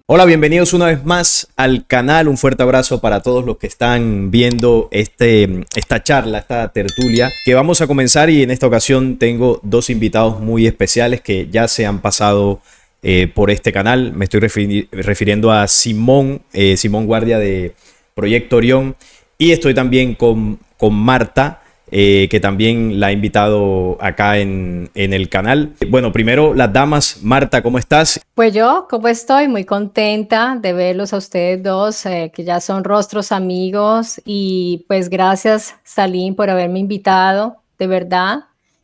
Hola, bienvenidos una vez más al canal. Un fuerte abrazo para todos los que están viendo esta charla, esta tertulia que vamos a comenzar, y en esta ocasión tengo dos invitados muy especiales que ya se han pasado por este canal. Me estoy refiriendo a Simón Guardia de Proyecto Orión, y estoy también con Marta, que también la he invitado acá en el canal. Bueno, primero las damas. Marta, ¿cómo estás? Pues yo, como estoy muy contenta de verlos a ustedes dos, que ya son rostros amigos, y pues gracias, Salim, por haberme invitado, de verdad,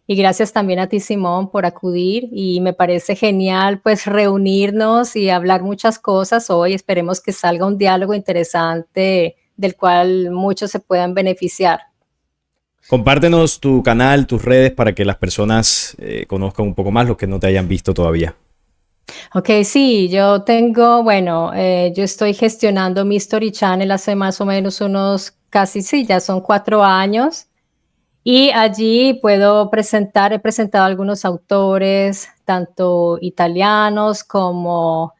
y gracias también a ti, Simón, por acudir, y me parece genial pues reunirnos y hablar muchas cosas hoy. Esperemos que salga un diálogo interesante del cual muchos se puedan beneficiar. Compártenos tu canal, tus redes, para que las personas conozcan un poco más, los que no te hayan visto todavía. Ok, sí, yo tengo, bueno, yo estoy gestionando mi Story Channel hace más o menos unos casi, sí, ya son 4 años. Y allí puedo presentar, he presentado algunos autores, tanto italianos como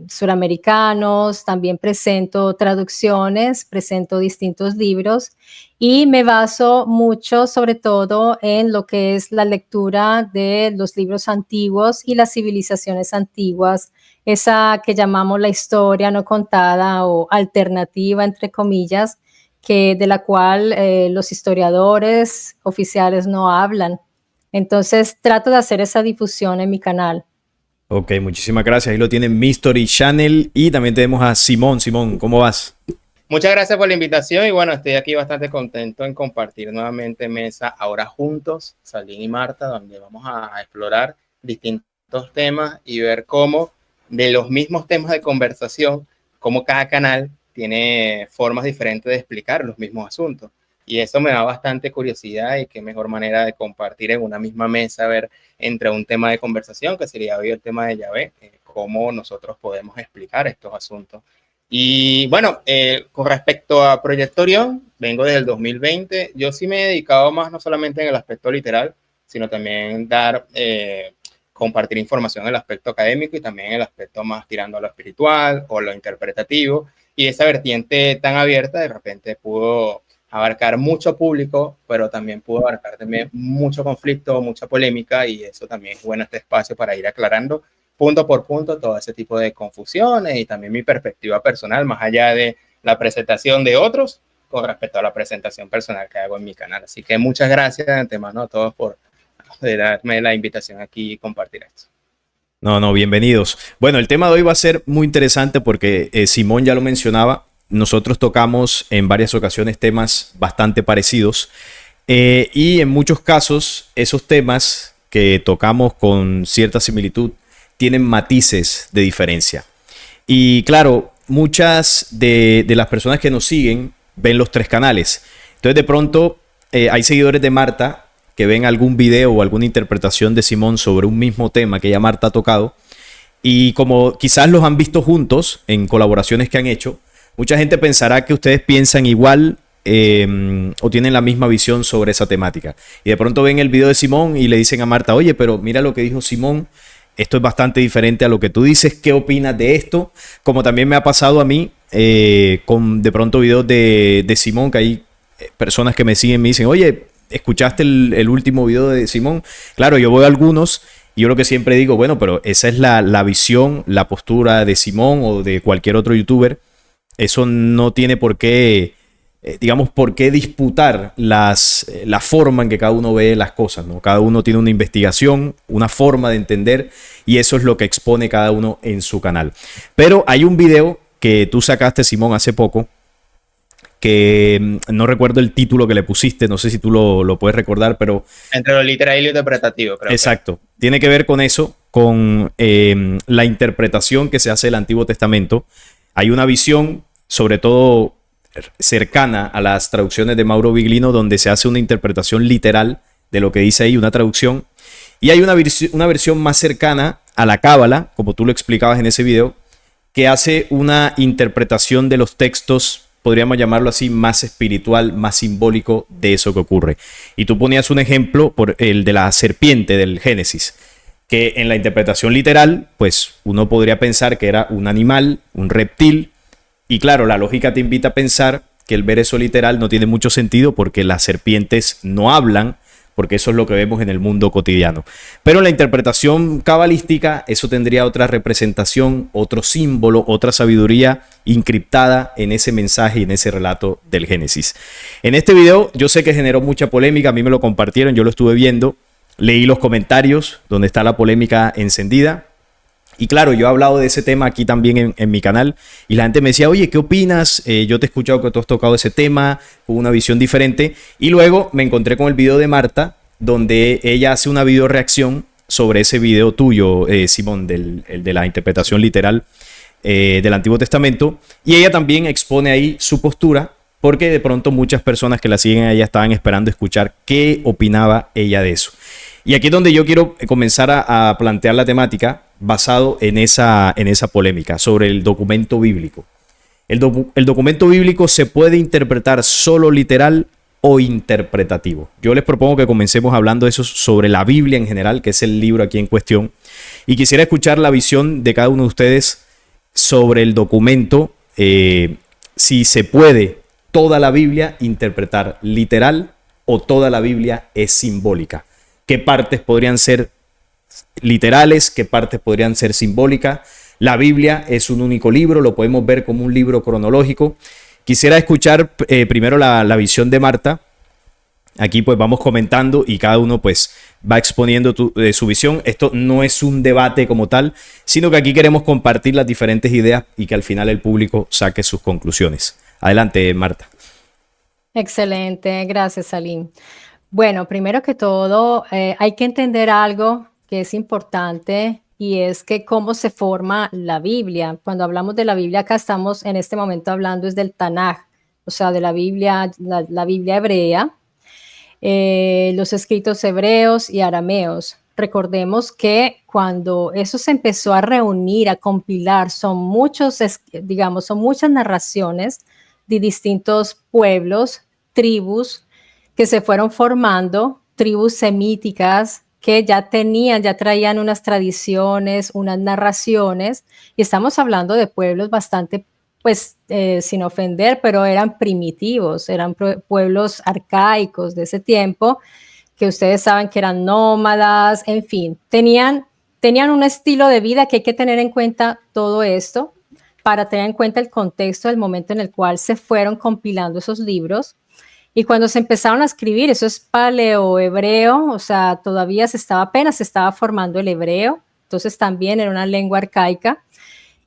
suramericanos. También presento traducciones, presento distintos libros, y me baso mucho, sobre todo, en lo que es la lectura de los libros antiguos y las civilizaciones antiguas, esa que llamamos la historia no contada o alternativa, entre comillas, de la cual los historiadores oficiales no hablan. Entonces trato de hacer esa difusión en mi canal. Ok, muchísimas gracias. Ahí lo tienen, Mystery Channel. Y también tenemos a Simón. Simón, ¿cómo vas? Muchas gracias por la invitación y bueno, estoy aquí bastante contento en compartir nuevamente mesa ahora juntos, Salim y Marta, donde vamos a explorar distintos temas y ver cómo de los mismos temas de conversación, cómo cada canal tiene formas diferentes de explicar los mismos asuntos. Y eso me da bastante curiosidad, y qué mejor manera de compartir en una misma mesa, ver entre un tema de conversación, que sería hoy el tema de Yahvé, cómo nosotros podemos explicar estos asuntos. Y bueno, con respecto a Proyecto Orión, vengo desde el 2020. Yo sí me he dedicado más, no solamente en el aspecto literal, sino también compartir información en el aspecto académico y también en el aspecto más tirando a lo espiritual o lo interpretativo. Y esa vertiente tan abierta de repente pudo abarcar mucho público, pero también pudo abarcar también mucho conflicto, mucha polémica, y eso también es bueno, este espacio para ir aclarando punto por punto todo ese tipo de confusiones, y también mi perspectiva personal, más allá de la presentación de otros, con respecto a la presentación personal que hago en mi canal. Así que muchas gracias de antemano a todos por darme la invitación aquí y compartir esto. No, bienvenidos. Bueno, el tema de hoy va a ser muy interesante porque Simón ya lo mencionaba. Nosotros tocamos en varias ocasiones temas bastante parecidos, y en muchos casos esos temas que tocamos con cierta similitud tienen matices de diferencia. Y claro, muchas de las personas que nos siguen ven los tres canales. Entonces de pronto hay seguidores de Marta que ven algún video o alguna interpretación de Simón sobre un mismo tema que ya Marta ha tocado. Y como quizás los han visto juntos en colaboraciones que han hecho, mucha gente pensará que ustedes piensan igual, o tienen la misma visión sobre esa temática. Y de pronto ven el video de Simón y le dicen a Marta: oye, pero mira lo que dijo Simón, esto es bastante diferente a lo que tú dices, ¿qué opinas de esto? Como también me ha pasado a mí, con de pronto videos de Simón, que hay personas que me siguen, me dicen: oye, ¿escuchaste el último video de Simón? Claro, yo voy a algunos y yo lo que siempre digo: bueno, pero esa es la visión, la postura de Simón o de cualquier otro youtuber. Eso no tiene por qué, digamos, por qué disputar la forma en que cada uno ve las cosas, ¿no? Cada uno tiene una investigación, una forma de entender, y eso es lo que expone cada uno en su canal. Pero hay un video que tú sacaste, Simón, hace poco, que no recuerdo el título que le pusiste, no sé si tú lo puedes recordar, pero... Entre lo literal y lo interpretativo, creo. Exacto. Tiene que ver con eso, con la interpretación que se hace del Antiguo Testamento. Hay una visión, sobre todo cercana a las traducciones de Mauro Viglino, donde se hace una interpretación literal de lo que dice ahí, una traducción. Y hay una versión más cercana a la Cábala, como tú lo explicabas en ese video, que hace una interpretación de los textos, podríamos llamarlo así, más espiritual, más simbólico de eso que ocurre. Y tú ponías un ejemplo, por el de la serpiente del Génesis, que en la interpretación literal, pues uno podría pensar que era un animal, un reptil, y claro, la lógica te invita a pensar que el ver eso literal no tiene mucho sentido porque las serpientes no hablan, porque eso es lo que vemos en el mundo cotidiano. Pero en la interpretación cabalística, eso tendría otra representación, otro símbolo, otra sabiduría encriptada en ese mensaje y en ese relato del Génesis. En este video, yo sé que generó mucha polémica, a mí me lo compartieron, yo lo estuve viendo, leí los comentarios donde está la polémica encendida. Y claro, yo he hablado de ese tema aquí también en mi canal y la gente me decía, oye, ¿qué opinas? Yo te he escuchado que tú has tocado ese tema con una visión diferente. Y luego me encontré con el video de Marta, donde ella hace una video reacción sobre ese video tuyo, Simón, el de la interpretación literal del Antiguo Testamento. Y ella también expone ahí su postura, porque de pronto muchas personas que la siguen a ella estaban esperando escuchar qué opinaba ella de eso. Y aquí es donde yo quiero comenzar a plantear la temática basado en esa polémica sobre el documento bíblico. El documento bíblico se puede interpretar solo literal o interpretativo. Yo les propongo que comencemos hablando de eso sobre la Biblia en general, que es el libro aquí en cuestión. Y quisiera escuchar la visión de cada uno de ustedes sobre el documento, si se puede toda la Biblia interpretar literal o toda la Biblia es simbólica. ¿Qué partes podrían ser literales? ¿Qué partes podrían ser simbólicas? La Biblia es un único libro, lo podemos ver como un libro cronológico. Quisiera escuchar primero la visión de Marta. Aquí pues vamos comentando y cada uno pues va exponiendo su visión. Esto no es un debate como tal, sino que aquí queremos compartir las diferentes ideas y que al final el público saque sus conclusiones. Adelante, Marta. Excelente, gracias, Salim. Bueno, primero que todo, hay que entender algo que es importante y es que cómo se forma la Biblia. Cuando hablamos de la Biblia, acá estamos en este momento hablando es del Tanaj, o sea, de la Biblia, la Biblia hebrea, los escritos hebreos y arameos. Recordemos que cuando eso se empezó a reunir, a compilar, son muchas narraciones de distintos pueblos, tribus, que se fueron formando, tribus semíticas que ya traían unas tradiciones, unas narraciones, y estamos hablando de pueblos bastante, pues, sin ofender, pero eran primitivos, eran pueblos arcaicos de ese tiempo, que ustedes saben que eran nómadas, en fin, tenían un estilo de vida que hay que tener en cuenta todo esto, para tener en cuenta el contexto del momento en el cual se fueron compilando esos libros. Y cuando se empezaron a escribir, eso es paleohebreo, o sea, todavía apenas se estaba formando el hebreo, entonces también era una lengua arcaica.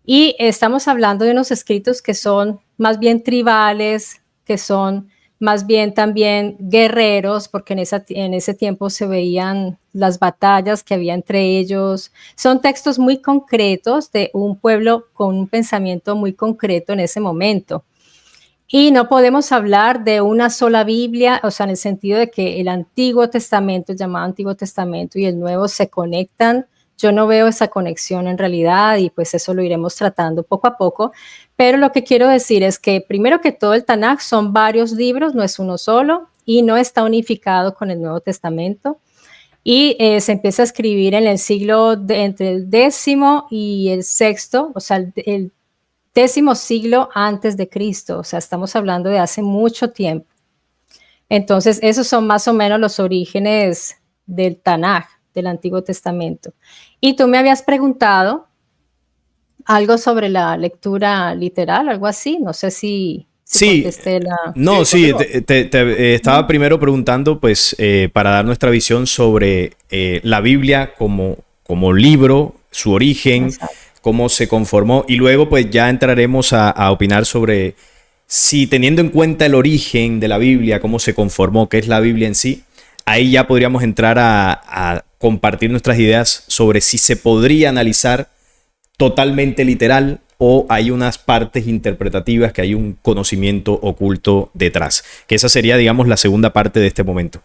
Y estamos hablando de unos escritos que son más bien tribales, que son más bien también guerreros, porque en ese tiempo se veían las batallas que había entre ellos. Son textos muy concretos de un pueblo con un pensamiento muy concreto en ese momento. Y no podemos hablar de una sola Biblia, o sea, en el sentido de que el Antiguo Testamento, llamado Antiguo Testamento, y el Nuevo se conectan. Yo no veo esa conexión en realidad y pues eso lo iremos tratando poco a poco. Pero lo que quiero decir es que primero que todo el Tanaj son varios libros, no es uno solo y no está unificado con el Nuevo Testamento. Y se empieza a escribir en el siglo entre el 10º y el 6º, o sea, el 10º siglo antes de Cristo, o sea, estamos hablando de hace mucho tiempo. Entonces, esos son más o menos los orígenes del Tanaj, del Antiguo Testamento. Y tú me habías preguntado algo sobre la lectura literal, algo así, no sé si sí, contesté la... No, sí, te estaba primero preguntando, pues, para dar nuestra visión sobre la Biblia como libro, su origen, exacto, cómo se conformó, y luego pues ya entraremos a opinar sobre si teniendo en cuenta el origen de la Biblia, cómo se conformó, qué es la Biblia en sí, ahí ya podríamos entrar a compartir nuestras ideas sobre si se podría analizar totalmente literal o hay unas partes interpretativas, que hay un conocimiento oculto detrás. Que esa sería, digamos, la segunda parte de este momento.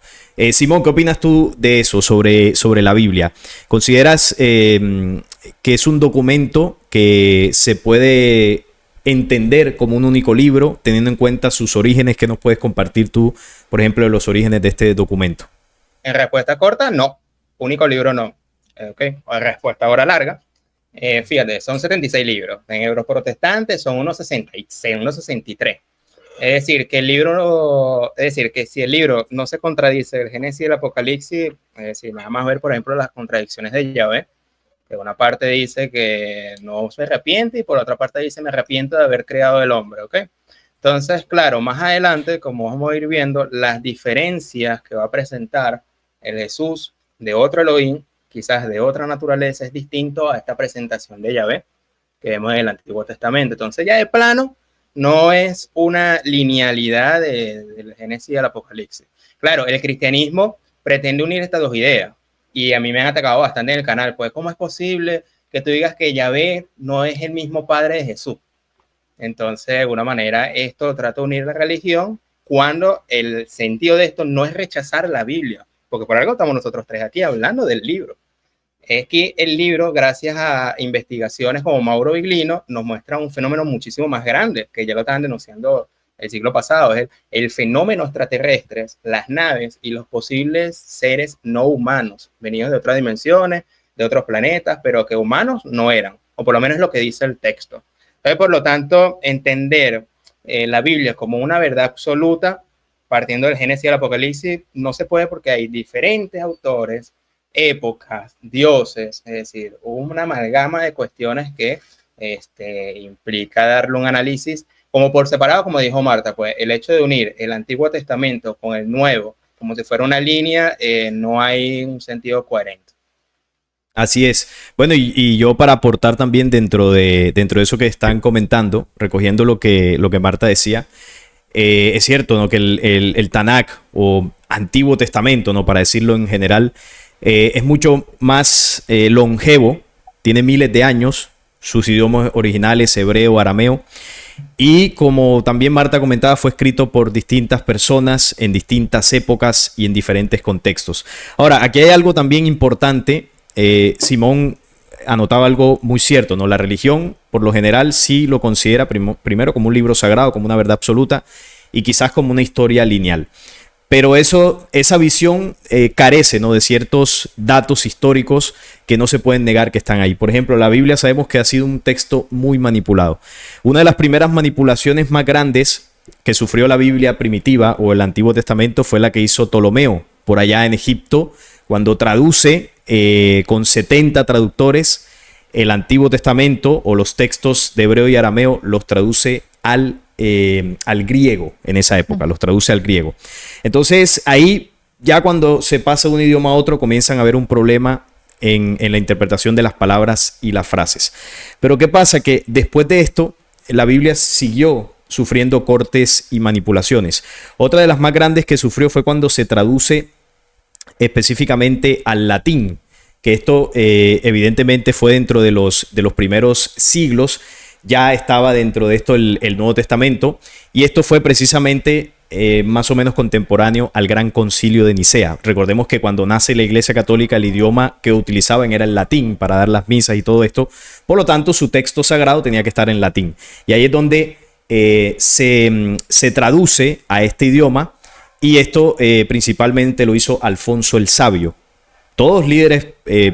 Simón, ¿qué opinas tú de eso, sobre la Biblia? ¿Consideras que es un documento que se puede entender como un único libro, teniendo en cuenta sus orígenes? ¿Qué nos puedes compartir tú, por ejemplo, de los orígenes de este documento? En respuesta corta, no. Único libro no. Ok, respuesta ahora larga. Fíjate, son 76 libros. En Hebreos Protestantes son unos 66, unos 63. Es decir, que si el libro no se contradice el Génesis y el Apocalipsis, es decir, nada más ver, por ejemplo, las contradicciones de Yahvé, que una parte dice que no se arrepiente y por otra parte dice me arrepiento de haber creado el hombre, ¿ok? Entonces, claro, más adelante, como vamos a ir viendo, las diferencias que va a presentar el Jesús de otro Elohim, quizás de otra naturaleza, es distinto a esta presentación de Yahvé que vemos en el Antiguo Testamento. Entonces, ya de plano, no es una linealidad del Génesis al Apocalipsis. Claro, el cristianismo pretende unir estas dos ideas y a mí me han atacado bastante en el canal. Pues, ¿cómo es posible que tú digas que Yahvé no es el mismo padre de Jesús? Entonces, de alguna manera, esto trata de unir la religión cuando el sentido de esto no es rechazar la Biblia, porque por algo estamos nosotros tres aquí hablando del libro. Es que el libro, gracias a investigaciones como Mauro Biglino, nos muestra un fenómeno muchísimo más grande, que ya lo estaban denunciando el siglo pasado, es el fenómeno extraterrestre, las naves y los posibles seres no humanos, venidos de otras dimensiones, de otros planetas, pero que humanos no eran, o por lo menos es lo que dice el texto. Entonces, por lo tanto, entender la Biblia como una verdad absoluta, partiendo del Génesis y el Apocalipsis, no se puede porque hay diferentes autores, épocas, dioses, es decir, una amalgama de cuestiones que implica darle un análisis como por separado, como dijo Marta, pues el hecho de unir el Antiguo Testamento con el Nuevo, como si fuera una línea, no hay un sentido coherente. Así es. Bueno, y yo para aportar también dentro de eso que están comentando, recogiendo lo que Marta decía, es cierto, ¿no?, que el Tanakh o Antiguo Testamento, ¿no?, para decirlo en general, es mucho más longevo, tiene miles de años, sus idiomas originales, hebreo, arameo, y como también Marta comentaba, fue escrito por distintas personas en distintas épocas y en diferentes contextos. Ahora, aquí hay algo también importante. Simón anotaba algo muy cierto, ¿no? La religión, por lo general, sí lo considera primero como un libro sagrado, como una verdad absoluta, y quizás como una historia lineal. Pero esa visión carece, ¿no?, de ciertos datos históricos que no se pueden negar que están ahí. Por ejemplo, la Biblia sabemos que ha sido un texto muy manipulado. Una de las primeras manipulaciones más grandes que sufrió la Biblia primitiva o el Antiguo Testamento fue la que hizo Ptolomeo por allá en Egipto, cuando traduce con 70 traductores el Antiguo Testamento o los textos de hebreo y arameo, los traduce al griego en esa época, los traduce al griego. Entonces ahí ya cuando se pasa de un idioma a otro comienzan a haber un problema en la interpretación de las palabras y las frases. Pero ¿qué pasa? Que después de esto la Biblia siguió sufriendo cortes y manipulaciones. Otra de las más grandes que sufrió fue cuando se traduce específicamente al latín, que esto evidentemente fue dentro de los primeros siglos. Ya estaba dentro de esto el Nuevo Testamento, y esto fue precisamente más o menos contemporáneo al Gran Concilio de Nicea. Recordemos que cuando nace la Iglesia Católica, el idioma que utilizaban era el latín para dar las misas y todo esto. Por lo tanto, su texto sagrado tenía que estar en latín. Y ahí es donde se traduce a este idioma, y esto principalmente lo hizo Alfonso el Sabio. Todos líderes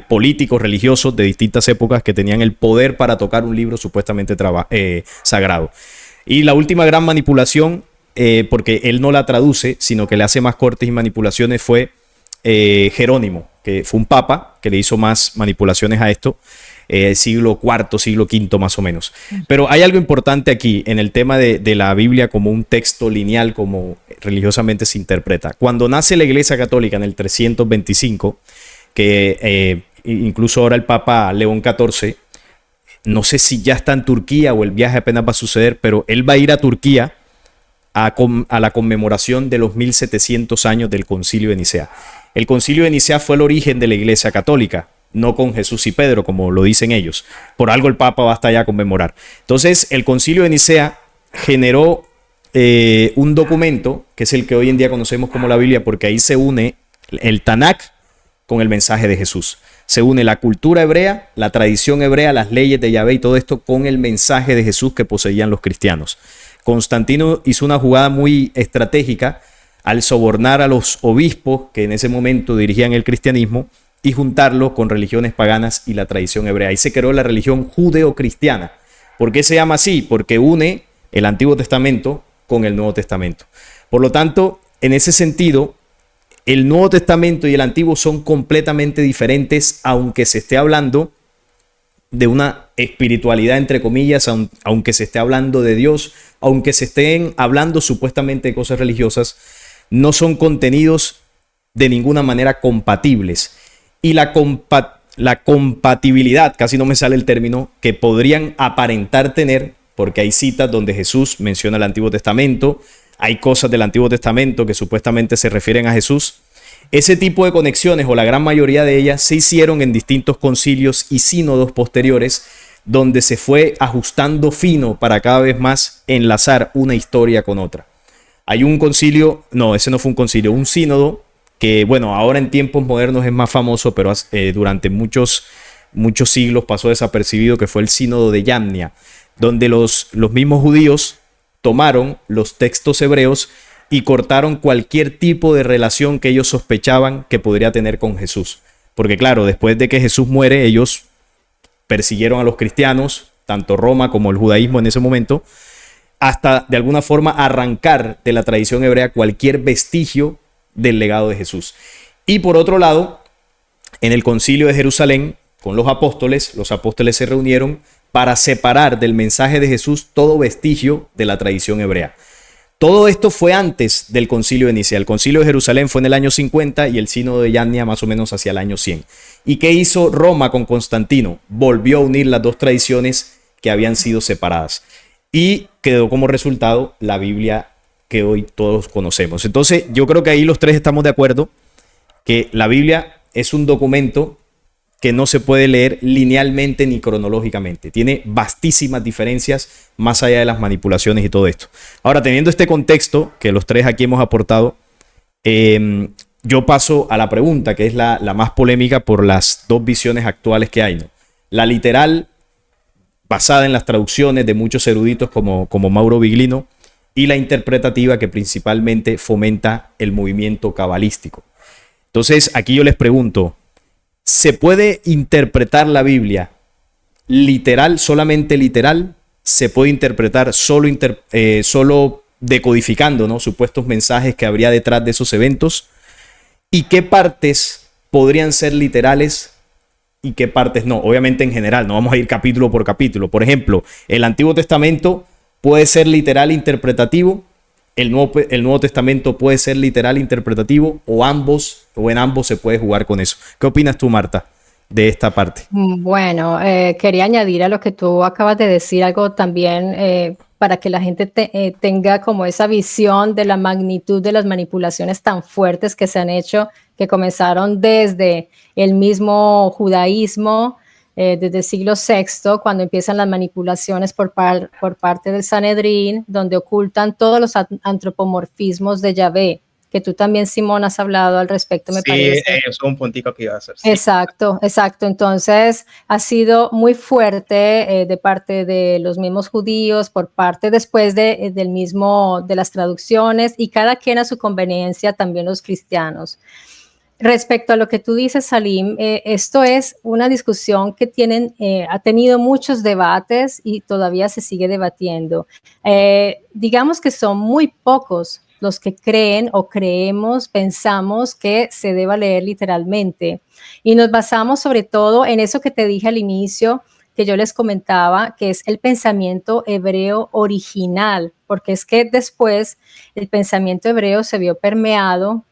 políticos, religiosos de distintas épocas que tenían el poder para tocar un libro supuestamente sagrado. Y la última gran manipulación, porque él no la traduce, sino que le hace más cortes y manipulaciones, fue Jerónimo, que fue un papa que le hizo más manipulaciones a esto, siglo IV, siglo V más o menos. Pero hay algo importante aquí en el tema de la Biblia como un texto lineal, como religiosamente se interpreta. Cuando nace la Iglesia Católica en el 325, que incluso ahora el Papa León XIV, no sé si ya está en Turquía o el viaje apenas va a suceder, pero él va a ir a Turquía a la conmemoración de los 1700 años del Concilio de Nicea. El Concilio de Nicea fue el origen de la Iglesia Católica, no con Jesús y Pedro, como lo dicen ellos. Por algo el Papa va hasta allá a conmemorar. Entonces, el Concilio de Nicea generó un documento, que es el que hoy en día conocemos como la Biblia, porque ahí se une el Tanakh con el mensaje de Jesús. Se une la cultura hebrea, la tradición hebrea, las leyes de Yahvé y todo esto con el mensaje de Jesús que poseían los cristianos. Constantino hizo una jugada muy estratégica al sobornar a los obispos que en ese momento dirigían el cristianismo y juntarlo con religiones paganas y la tradición hebrea. Ahí se creó la religión judeo-cristiana. ¿Por qué se llama así? Porque une el Antiguo Testamento con el Nuevo Testamento. Por lo tanto, en ese sentido, el Nuevo Testamento y el Antiguo son completamente diferentes, aunque se esté hablando de una espiritualidad, entre comillas, aunque se esté hablando de Dios, aunque se estén hablando supuestamente de cosas religiosas, no son contenidos de ninguna manera compatibles. Y la compatibilidad, casi no me sale el término, que podrían aparentar tener, porque hay citas donde Jesús menciona el Antiguo Testamento, hay cosas del Antiguo Testamento que supuestamente se refieren a Jesús. Ese tipo de conexiones, o la gran mayoría de ellas, se hicieron en distintos concilios y sínodos posteriores, donde se fue ajustando fino para cada vez más enlazar una historia con otra. Hay un concilio, no, ese no fue un concilio, un sínodo que, bueno, ahora en tiempos modernos es más famoso, pero durante muchos siglos pasó desapercibido, que fue el sínodo de Yamnia, donde los mismos judíos tomaron los textos hebreos y cortaron cualquier tipo de relación que ellos sospechaban que podría tener con Jesús. Porque claro, después de que Jesús muere, ellos persiguieron a los cristianos, tanto Roma como el judaísmo en ese momento, hasta de alguna forma arrancar de la tradición hebrea cualquier vestigio del legado de Jesús. Y por otro lado, en el concilio de Jerusalén, con los apóstoles se reunieron para separar del mensaje de Jesús todo vestigio de la tradición hebrea. Todo esto fue antes del concilio inicial. El concilio de Jerusalén fue en el año 50 y el sínodo de Yamnia más o menos hacia el año 100. ¿Y qué hizo Roma con Constantino? Volvió a unir las dos tradiciones que habían sido separadas. Y quedó como resultado la Biblia que hoy todos conocemos. Entonces, yo creo que ahí los tres estamos de acuerdo que la Biblia es un documento que no se puede leer linealmente ni cronológicamente. Tiene vastísimas diferencias más allá de las manipulaciones y todo esto. Ahora, teniendo este contexto que los tres aquí hemos aportado, yo paso a la pregunta, que es la más polémica por las dos visiones actuales que hay, ¿no? La literal, basada en las traducciones de muchos eruditos como Mauro Biglino, y la interpretativa, que principalmente fomenta el movimiento cabalístico. Entonces, aquí yo les pregunto, ¿se puede interpretar la Biblia literal, solamente literal? ¿Se puede interpretar solo decodificando, ¿no?, supuestos mensajes que habría detrás de esos eventos? ¿Y qué partes podrían ser literales y qué partes no? Obviamente en general, no vamos a ir capítulo por capítulo. Por ejemplo, el Antiguo Testamento puede ser literal interpretativo, el Nuevo Testamento puede ser literal interpretativo, o en ambos se puede jugar con eso. ¿Qué opinas tú, Marta, de esta parte? Bueno, quería añadir a lo que tú acabas de decir algo también, para que la gente tenga como esa visión de la magnitud de las manipulaciones tan fuertes que se han hecho, que comenzaron desde el mismo judaísmo, desde el siglo VI, cuando empiezan las manipulaciones por parte del Sanedrín, donde ocultan todos los antropomorfismos de Yahvé, que tú también, Simón, has hablado al respecto, me parece. Sí, eso es un puntico que iba a hacer. Sí. Exacto. Entonces, ha sido muy fuerte de parte de los mismos judíos, por parte después de las traducciones, y cada quien a su conveniencia, también los cristianos. Respecto a lo que tú dices, Salim, esto es una discusión que ha tenido muchos debates y todavía se sigue debatiendo. Digamos que son muy pocos los que creen o pensamos que se deba leer literalmente. Y nos basamos sobre todo en eso que te dije al inicio, que yo les comentaba, que es el pensamiento hebreo original, porque es que después el pensamiento hebreo se vio permeado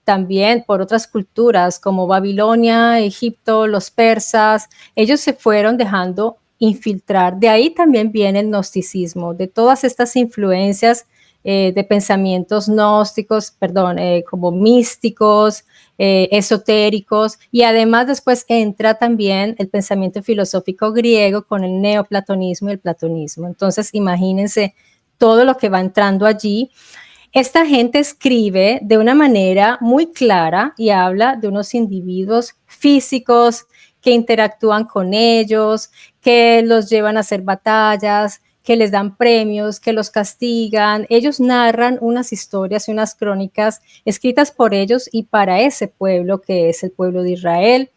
también por otras culturas como Babilonia, Egipto, los persas. Ellos se fueron dejando infiltrar. De ahí también viene el gnosticismo, de todas estas influencias de pensamientos gnósticos, como místicos, esotéricos, y además después entra también el pensamiento filosófico griego con el neoplatonismo y el platonismo. Entonces, imagínense todo lo que va entrando allí. Esta gente escribe de una manera muy clara y habla de unos individuos físicos que interactúan con ellos, que los llevan a hacer batallas, que les dan premios, que los castigan. Ellos narran unas historias y unas crónicas escritas por ellos y para ese pueblo que es el pueblo de Israel.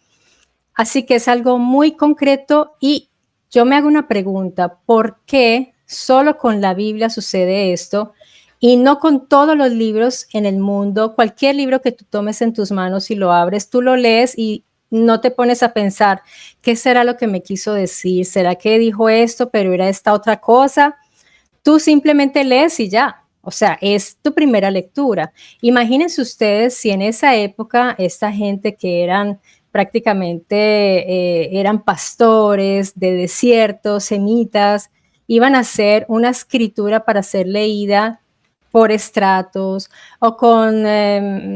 Así que es algo muy concreto y yo me hago una pregunta, ¿por qué solo con la Biblia sucede esto y no con todos los libros en el mundo? Cualquier libro que tú tomes en tus manos y lo abres, tú lo lees y no te pones a pensar, ¿qué será lo que me quiso decir? ¿Será que dijo esto, pero era esta otra cosa? Tú simplemente lees y ya. O sea, es tu primera lectura. Imagínense ustedes si en esa época esta gente que eran prácticamente eran pastores de desiertos, semitas, iban a hacer una escritura para ser leída por estratos o con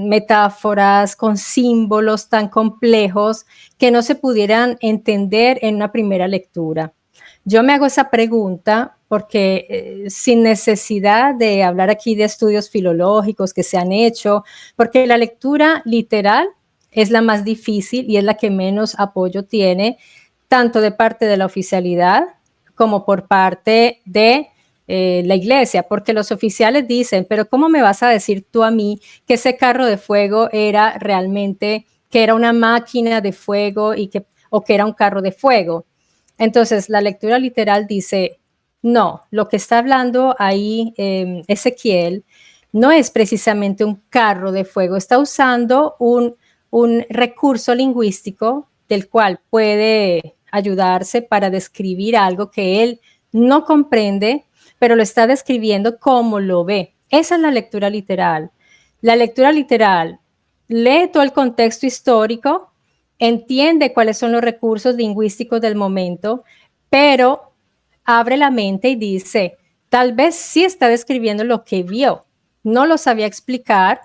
metáforas, con símbolos tan complejos que no se pudieran entender en una primera lectura. Yo me hago esa pregunta porque sin necesidad de hablar aquí de estudios filológicos que se han hecho, porque la lectura literal es la más difícil y es la que menos apoyo tiene, tanto de parte de la oficialidad como por parte de la iglesia, porque los oficiales dicen, pero ¿cómo me vas a decir tú a mí que ese carro de fuego era realmente, que era una máquina de fuego o que era un carro de fuego? Entonces, la lectura literal dice, no, lo que está hablando ahí Ezequiel no es precisamente un carro de fuego, está usando un recurso lingüístico del cual puede ayudarse para describir algo que él no comprende, pero lo está describiendo como lo ve. Esa es la lectura literal. La lectura literal lee todo el contexto histórico, entiende cuáles son los recursos lingüísticos del momento, pero abre la mente y dice, tal vez sí está describiendo lo que vio. No lo sabía explicar,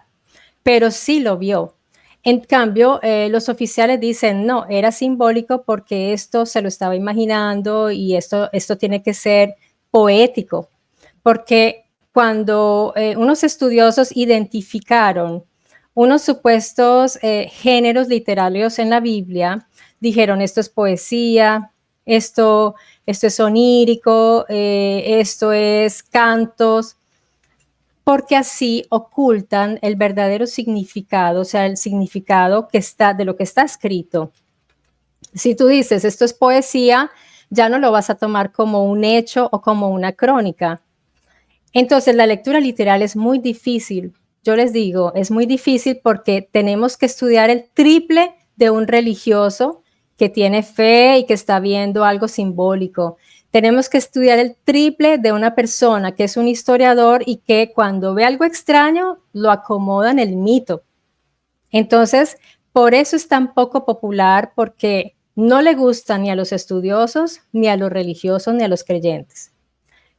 pero sí lo vio. En cambio, los oficiales dicen, no, era simbólico porque esto se lo estaba imaginando y esto tiene que ser poético, porque cuando unos estudiosos identificaron unos supuestos géneros literarios en la Biblia, dijeron, esto es poesía, esto es onírico, esto es cantos, porque así ocultan el verdadero significado, o sea, el significado que está de lo que está escrito. Si tú dices esto es poesía, ya no lo vas a tomar como un hecho o como una crónica. Entonces, la lectura literal es muy difícil. Yo les digo, es muy difícil porque tenemos que estudiar el triple de un religioso que tiene fe y que está viendo algo simbólico. Tenemos que estudiar el triple de una persona que es un historiador y que cuando ve algo extraño lo acomoda en el mito. Entonces, por eso es tan poco popular, porque no le gusta ni a los estudiosos, ni a los religiosos, ni a los creyentes.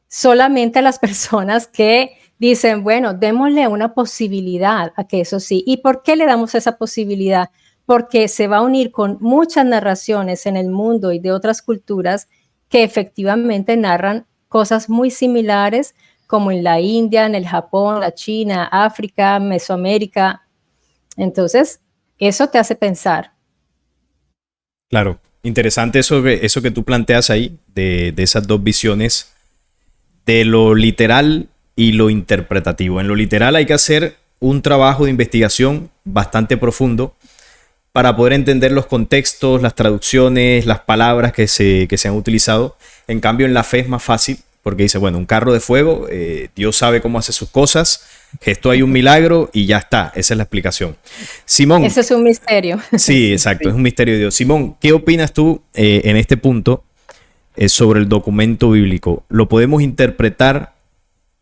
Solamente a las personas que dicen, bueno, démosle una posibilidad a que eso sí. ¿Y por qué le damos esa posibilidad? Porque se va a unir con muchas narraciones en el mundo y de otras culturas que efectivamente narran cosas muy similares, como en la India, en el Japón, la China, África, Mesoamérica. Entonces, eso te hace pensar. Claro, interesante eso que tú planteas ahí, de esas dos visiones, de lo literal y lo interpretativo. En lo literal hay que hacer un trabajo de investigación bastante profundo para poder entender los contextos, las traducciones, las palabras que se han utilizado. En cambio, en la fe es más fácil porque dice, bueno, un carro de fuego, Dios sabe cómo hace sus cosas, gestó ahí un milagro y ya está. Esa es la explicación. Simón. Eso es un misterio. Sí, exacto, Sí. es un misterio de Dios. Simón, ¿qué opinas tú en este punto sobre el documento bíblico? ¿Lo podemos interpretar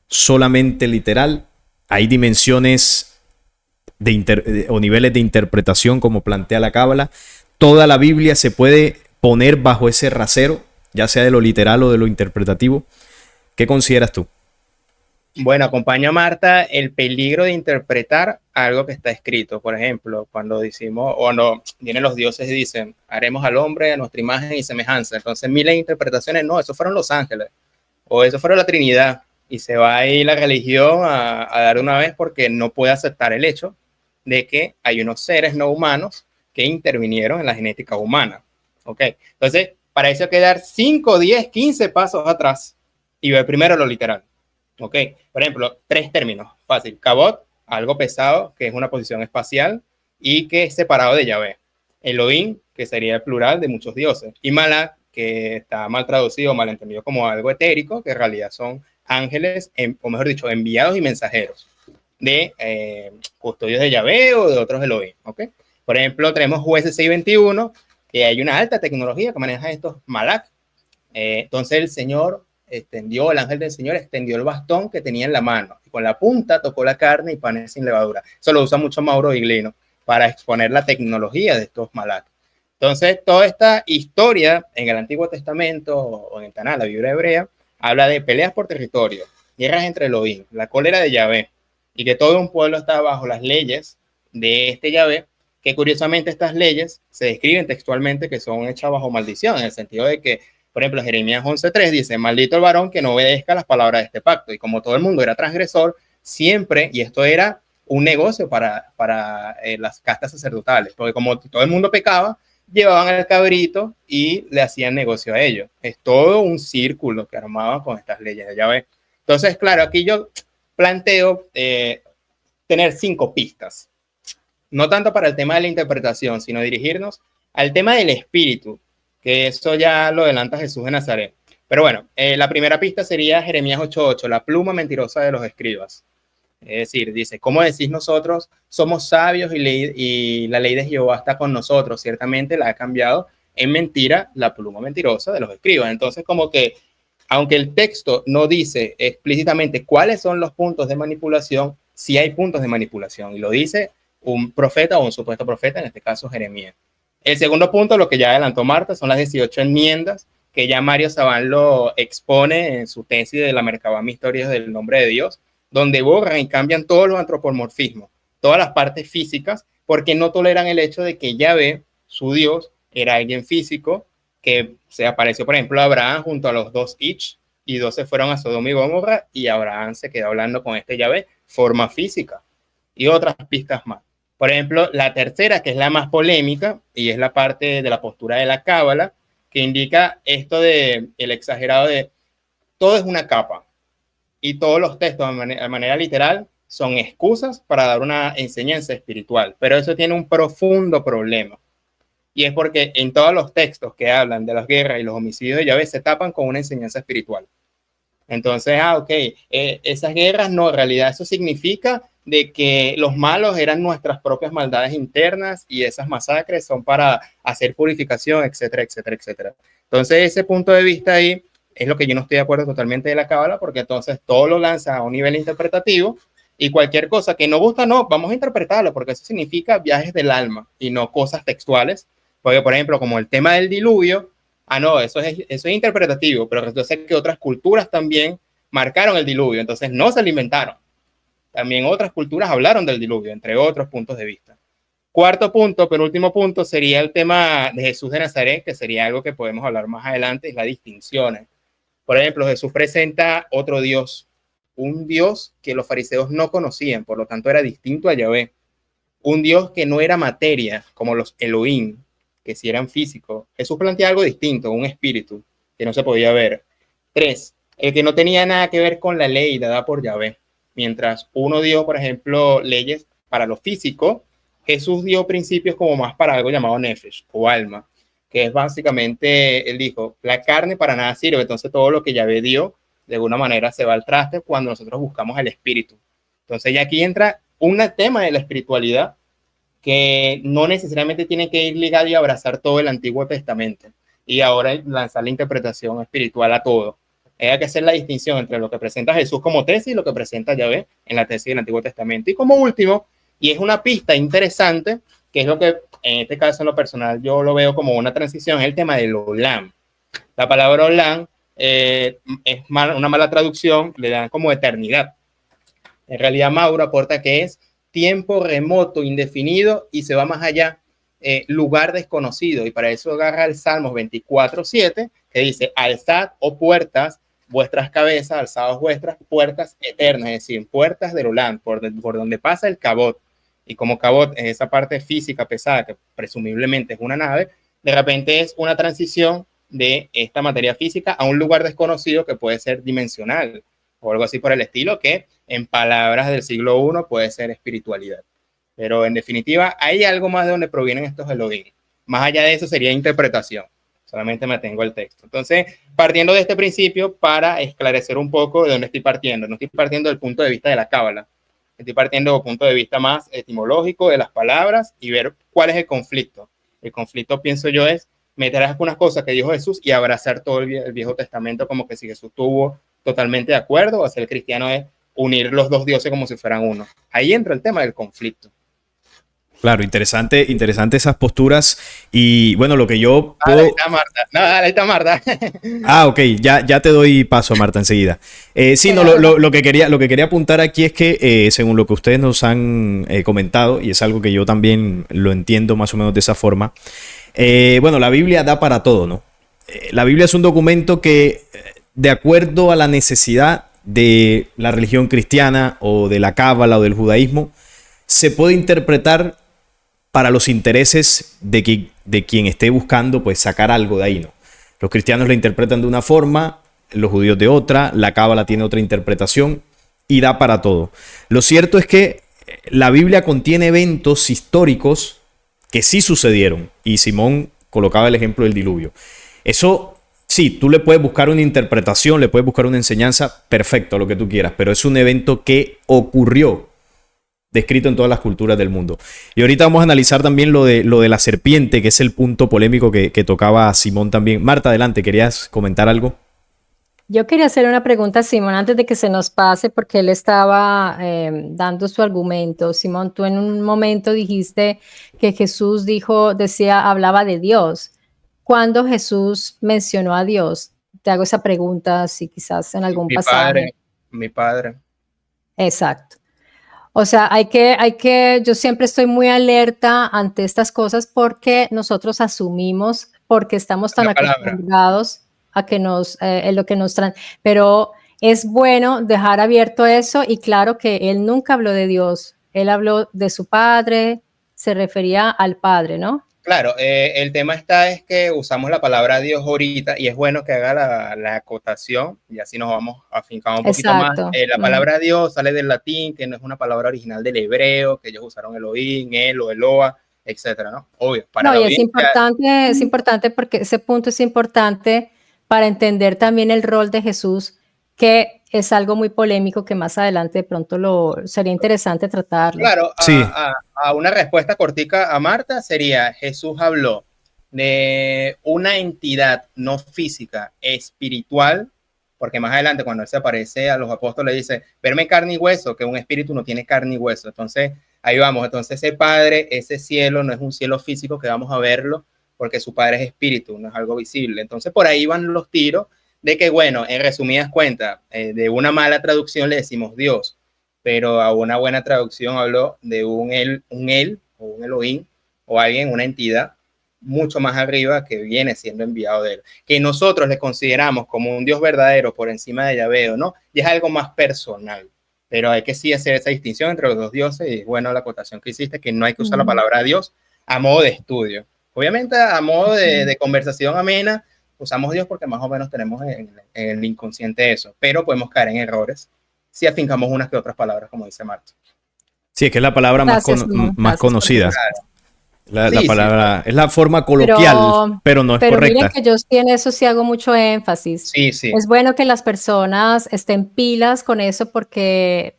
solamente literal? ¿Hay dimensiones o niveles de interpretación como plantea la Cábala? ¿Toda la Biblia se puede poner bajo ese rasero, ya sea de lo literal o de lo interpretativo? ¿Qué consideras tú? Bueno, acompaño a Marta el peligro de interpretar algo que está escrito. Por ejemplo, cuando decimos, o no, vienen los dioses y dicen, haremos al hombre a nuestra imagen y semejanza. Entonces, miles de interpretaciones, no, eso fueron los ángeles, o eso fueron la Trinidad. Y se va ahí la religión a dar una vez porque no puede aceptar el hecho de que hay unos seres no humanos que intervinieron en la genética humana. ¿Ok? Entonces, para eso hay que dar 5, 10, 15 pasos atrás y ver primero lo literal. ¿Ok? Por ejemplo, 3 términos. Fácil. Kabod, algo pesado, que es una posición espacial y que es separado de Yahvé. Elohim, que sería el plural de muchos dioses. Y Malak, que está mal traducido, mal entendido como algo etérico, que en realidad son ángeles, o mejor dicho, enviados y mensajeros de custodios de Yahvé o de otros Elohim. ¿Ok? Por ejemplo, tenemos Jueces 6:21, que hay una alta tecnología que maneja estos Malak. Entonces el Señor el ángel del Señor extendió el bastón que tenía en la mano y con la punta tocó la carne y panes sin levadura. Eso lo usa mucho Mauro Iglino para exponer la tecnología de estos Malak. Entonces, toda esta historia en el Antiguo Testamento o en el Tanaj, la Biblia hebrea, habla de peleas por territorio, guerras entre Elohim, la cólera de Yahvé, y que todo un pueblo está bajo las leyes de este Yahvé, que curiosamente estas leyes se describen textualmente que son hechas bajo maldición, en el sentido de que, por ejemplo, Jeremías 11:3 dice, maldito el varón que no obedezca las palabras de este pacto. Y como todo el mundo era transgresor, siempre, y esto era un negocio para las castas sacerdotales, porque como todo el mundo pecaba, llevaban al cabrito y le hacían negocio a ellos. Es todo un círculo que armaban con estas leyes de Yahvé. Entonces, claro, aquí yo planteo tener 5 pistas, no tanto para el tema de la interpretación, sino dirigirnos al tema del espíritu, que eso ya lo adelanta Jesús de Nazaret. Pero bueno, la primera pista sería Jeremías 8:8, la pluma mentirosa de los escribas. Es decir, dice, ¿cómo decís nosotros somos sabios y la ley de Jehová está con nosotros? Ciertamente la ha cambiado en mentira la pluma mentirosa de los escribas. Entonces, como que, aunque el texto no dice explícitamente cuáles son los puntos de manipulación, sí hay puntos de manipulación y lo dice un profeta o un supuesto profeta, en este caso Jeremías. El segundo punto, lo que ya adelantó Marta, son las 18 enmiendas que ya Mario Sabán lo expone en su tesis de la Merkabah Historias del Nombre de Dios, donde borran y cambian todos los antropomorfismos, todas las partes físicas, porque no toleran el hecho de que Yahvé, su Dios, era alguien físico, que se apareció, por ejemplo, a Abraham junto a los 2 Ich, y 2 se fueron a Sodoma y Gomorra, y Abraham se quedó hablando con este Yahvé, forma física, y otras pistas más. Por ejemplo, la tercera, que es la más polémica, y es la parte de la postura de la Cábala, que indica esto de el exagerado de todo es una capa, y todos los textos de manera literal son excusas para dar una enseñanza espiritual, pero eso tiene un profundo problema, y es porque en todos los textos que hablan de las guerras y los homicidios de Yahvé se tapan con una enseñanza espiritual. Entonces, esas guerras no, en realidad eso significa de que los malos eran nuestras propias maldades internas y esas masacres son para hacer purificación, etcétera, etcétera, etcétera. Entonces, ese punto de vista ahí es lo que yo no estoy de acuerdo totalmente de la Cábala, porque entonces todo lo lanza a un nivel interpretativo y cualquier cosa que no gusta, no, vamos a interpretarlo, porque eso significa viajes del alma y no cosas textuales. Porque, por ejemplo, como el tema del diluvio, no, eso es interpretativo, pero yo sé que otras culturas también marcaron el diluvio, entonces no se lo inventaron. También otras culturas hablaron del diluvio, entre otros puntos de vista. Cuarto punto, penúltimo punto, sería el tema de Jesús de Nazaret, que sería algo que podemos hablar más adelante, es la distinción. Por ejemplo, Jesús presenta otro Dios, un Dios que los fariseos no conocían, por lo tanto era distinto a Yahvé. Un Dios que no era materia, como los Elohim, que sí eran físicos. Jesús plantea algo distinto, un espíritu que no se podía ver. 3, el que no tenía nada que ver con la ley dada por Yahvé. Mientras uno dio, por ejemplo, leyes para lo físico, Jesús dio principios como más para algo llamado nefesh o alma, que es básicamente, él dijo, la carne para nada sirve, entonces todo lo que Yahvé dio, de alguna manera se va al traste cuando nosotros buscamos el espíritu. Entonces ya aquí entra un tema de la espiritualidad que no necesariamente tiene que ir ligado y abrazar todo el Antiguo Testamento y ahora lanzar la interpretación espiritual a todo. Hay que hacer la distinción entre lo que presenta Jesús como tesis y lo que presenta Yahvé en la tesis del Antiguo Testamento. Y como último, y es una pista interesante, que es lo que en este caso en lo personal yo lo veo como una transición, es el tema del olam. La palabra olam es una mala traducción, le dan como eternidad. En realidad Mauro aporta que es tiempo remoto, indefinido, y se va más allá, lugar desconocido, y para eso agarra el Salmos 24:7, que dice, alzad, oh puertas, vuestras cabezas, alzados vuestras puertas eternas, es decir, puertas del Olam, por donde pasa el Kabod, y como Kabod es esa parte física pesada, que presumiblemente es una nave, de repente es una transición de esta materia física a un lugar desconocido que puede ser dimensional o algo así por el estilo, que en palabras del siglo I puede ser espiritualidad. Pero en definitiva, hay algo más de donde provienen estos Elohim. Más allá de eso sería interpretación. Solamente me tengo el texto. Entonces, partiendo de este principio, para esclarecer un poco de dónde estoy partiendo. No estoy partiendo del punto de vista de la cábala. Estoy partiendo del punto de vista más etimológico de las palabras y ver cuál es el conflicto. El conflicto, pienso yo, es meter algunas cosas que dijo Jesús y abrazar todo el Viejo Testamento como que si Jesús estuvo totalmente de acuerdo, o hacer cristiano es unir los dos dioses como si fueran uno. Ahí entra el tema del conflicto. Claro, interesante esas posturas. Y bueno, lo que yo puedo... Ahí está Marta. No, ahí está Marta. Ok, ya te doy paso, Marta, enseguida. Sí, no, lo que quería apuntar aquí es que, según lo que ustedes nos han comentado, y es algo que yo también lo entiendo más o menos de esa forma, bueno, la Biblia da para todo, ¿no? La Biblia es un documento que, de acuerdo a la necesidad de la religión cristiana o de la cábala o del judaísmo, se puede interpretar para los intereses de quien esté buscando pues sacar algo de ahí, ¿no? Los cristianos la interpretan de una forma, los judíos de otra, la cábala tiene otra interpretación y da para todo. Lo cierto es que la Biblia contiene eventos históricos que sí sucedieron, y Simón colocaba el ejemplo del diluvio. Eso sí, tú le puedes buscar una interpretación, le puedes buscar una enseñanza, perfecto, lo que tú quieras, pero es un evento que ocurrió, descrito en todas las culturas del mundo. Y ahorita vamos a analizar también lo de la serpiente, que es el punto polémico que tocaba Simón también. Marta, adelante, ¿querías comentar algo? Yo quería hacer una pregunta a Simón antes de que se nos pase, porque él estaba dando su argumento. Simón, tú en un momento dijiste que Jesús hablaba de Dios. ¿Cuándo Jesús mencionó a Dios? Te hago esa pregunta, si quizás en algún pasaje. Mi padre. Exacto. O sea, yo siempre estoy muy alerta ante estas cosas porque nosotros asumimos, porque estamos tan acostumbrados a que en lo que nos traen. Pero es bueno dejar abierto eso, y claro que él nunca habló de Dios, él habló de su padre, se refería al padre, ¿no? Claro, el tema es que usamos la palabra Dios ahorita y es bueno que haga la acotación y así nos vamos afincando un poquito más. La palabra Dios sale del latín, que no es una palabra original del hebreo, que ellos usaron Elohim, El o Eloa, etcétera, ¿no? Obvio. Es importante porque ese punto es importante para entender también el rol de Jesús, que es algo muy polémico que más adelante de pronto sería interesante tratarlo. Claro, sí. A una respuesta cortica a Marta sería: Jesús habló de una entidad no física, espiritual, porque más adelante cuando él se aparece a los apóstoles dice, verme carne y hueso, que un espíritu no tiene carne y hueso. Entonces, ahí vamos. Entonces, ese Padre, ese cielo, no es un cielo físico que vamos a verlo, porque su Padre es espíritu, no es algo visible. Entonces, por ahí van los tiros de que, bueno, en resumidas cuentas, de una mala traducción le decimos Dios, pero a una buena traducción habló de un él o un Elohim o alguien, una entidad mucho más arriba que viene siendo enviado de él, que nosotros le consideramos como un Dios verdadero por encima de Yahvé, ¿o no? Y es algo más personal, pero hay que sí hacer esa distinción entre los dos dioses. Y bueno, la acotación que hiciste, que no hay que usar la palabra Dios a modo de estudio. Obviamente a modo de conversación amena, usamos Dios porque más o menos tenemos en el inconsciente eso, pero podemos caer en errores si afincamos unas que otras palabras, como dice Marta. Sí, es que es la palabra más conocida. La palabra es la forma coloquial, pero no es correcta. Pero miren que yo en eso sí hago mucho énfasis. Sí. Es bueno que las personas estén pilas con eso, porque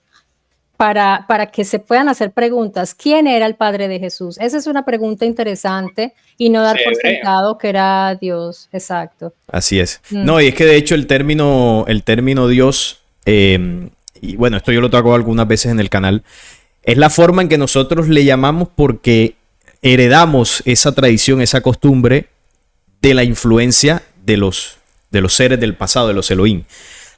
para que se puedan hacer preguntas. ¿Quién era el padre de Jesús? Esa es una pregunta interesante, y no dar por sentado que era Dios. Exacto. Así es. No, y es que de hecho el término Dios, y bueno, esto yo lo toco algunas veces en el canal, es la forma en que nosotros le llamamos porque heredamos esa tradición, esa costumbre de la influencia de los seres del pasado, de los Elohim.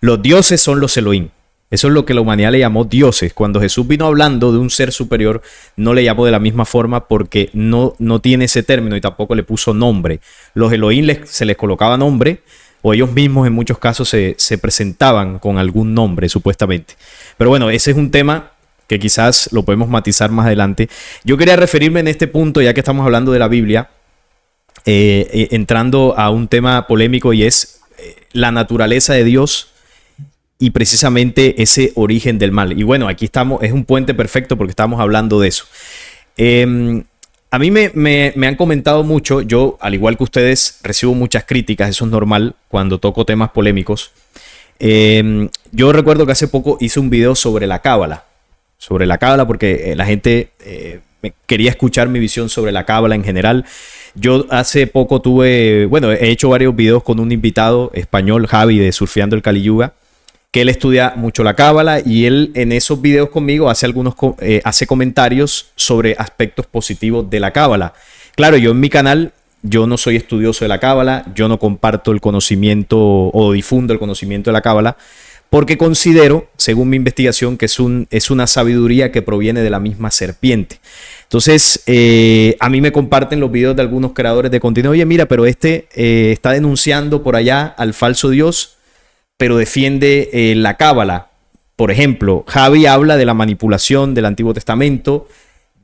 Los dioses son los Elohim. Eso es lo que la humanidad le llamó dioses. Cuando Jesús vino hablando de un ser superior, no le llamó de la misma forma porque no tiene ese término y tampoco le puso nombre. Los Elohim se les colocaba nombre, o ellos mismos en muchos casos se presentaban con algún nombre, supuestamente. Pero bueno, ese es un tema que quizás lo podemos matizar más adelante. Yo quería referirme en este punto, ya que estamos hablando de la Biblia, entrando a un tema polémico y es la naturaleza de Dios y precisamente ese origen del mal. Y bueno, aquí estamos, es un puente perfecto porque estamos hablando de eso. A mí me han comentado mucho, yo al igual que ustedes recibo muchas críticas, eso es normal cuando toco temas polémicos. Yo recuerdo que hace poco hice un video sobre la cábala porque la gente quería escuchar mi visión sobre la cábala en general. Yo hace poco he hecho varios videos con un invitado español, Javi, de Surfeando el Kali Yuga, que él estudia mucho la cábala y él en esos videos conmigo hace comentarios sobre aspectos positivos de la cábala. Claro, yo en mi canal, yo no soy estudioso de la cábala, yo no comparto el conocimiento o difundo el conocimiento de la cábala, porque considero, según mi investigación, que es una sabiduría que proviene de la misma serpiente. Entonces, a mí me comparten los videos de algunos creadores de contenido. Oye, mira, pero está denunciando por allá al falso Dios, pero defiende la cábala. Por ejemplo, Javi habla de la manipulación del Antiguo Testamento,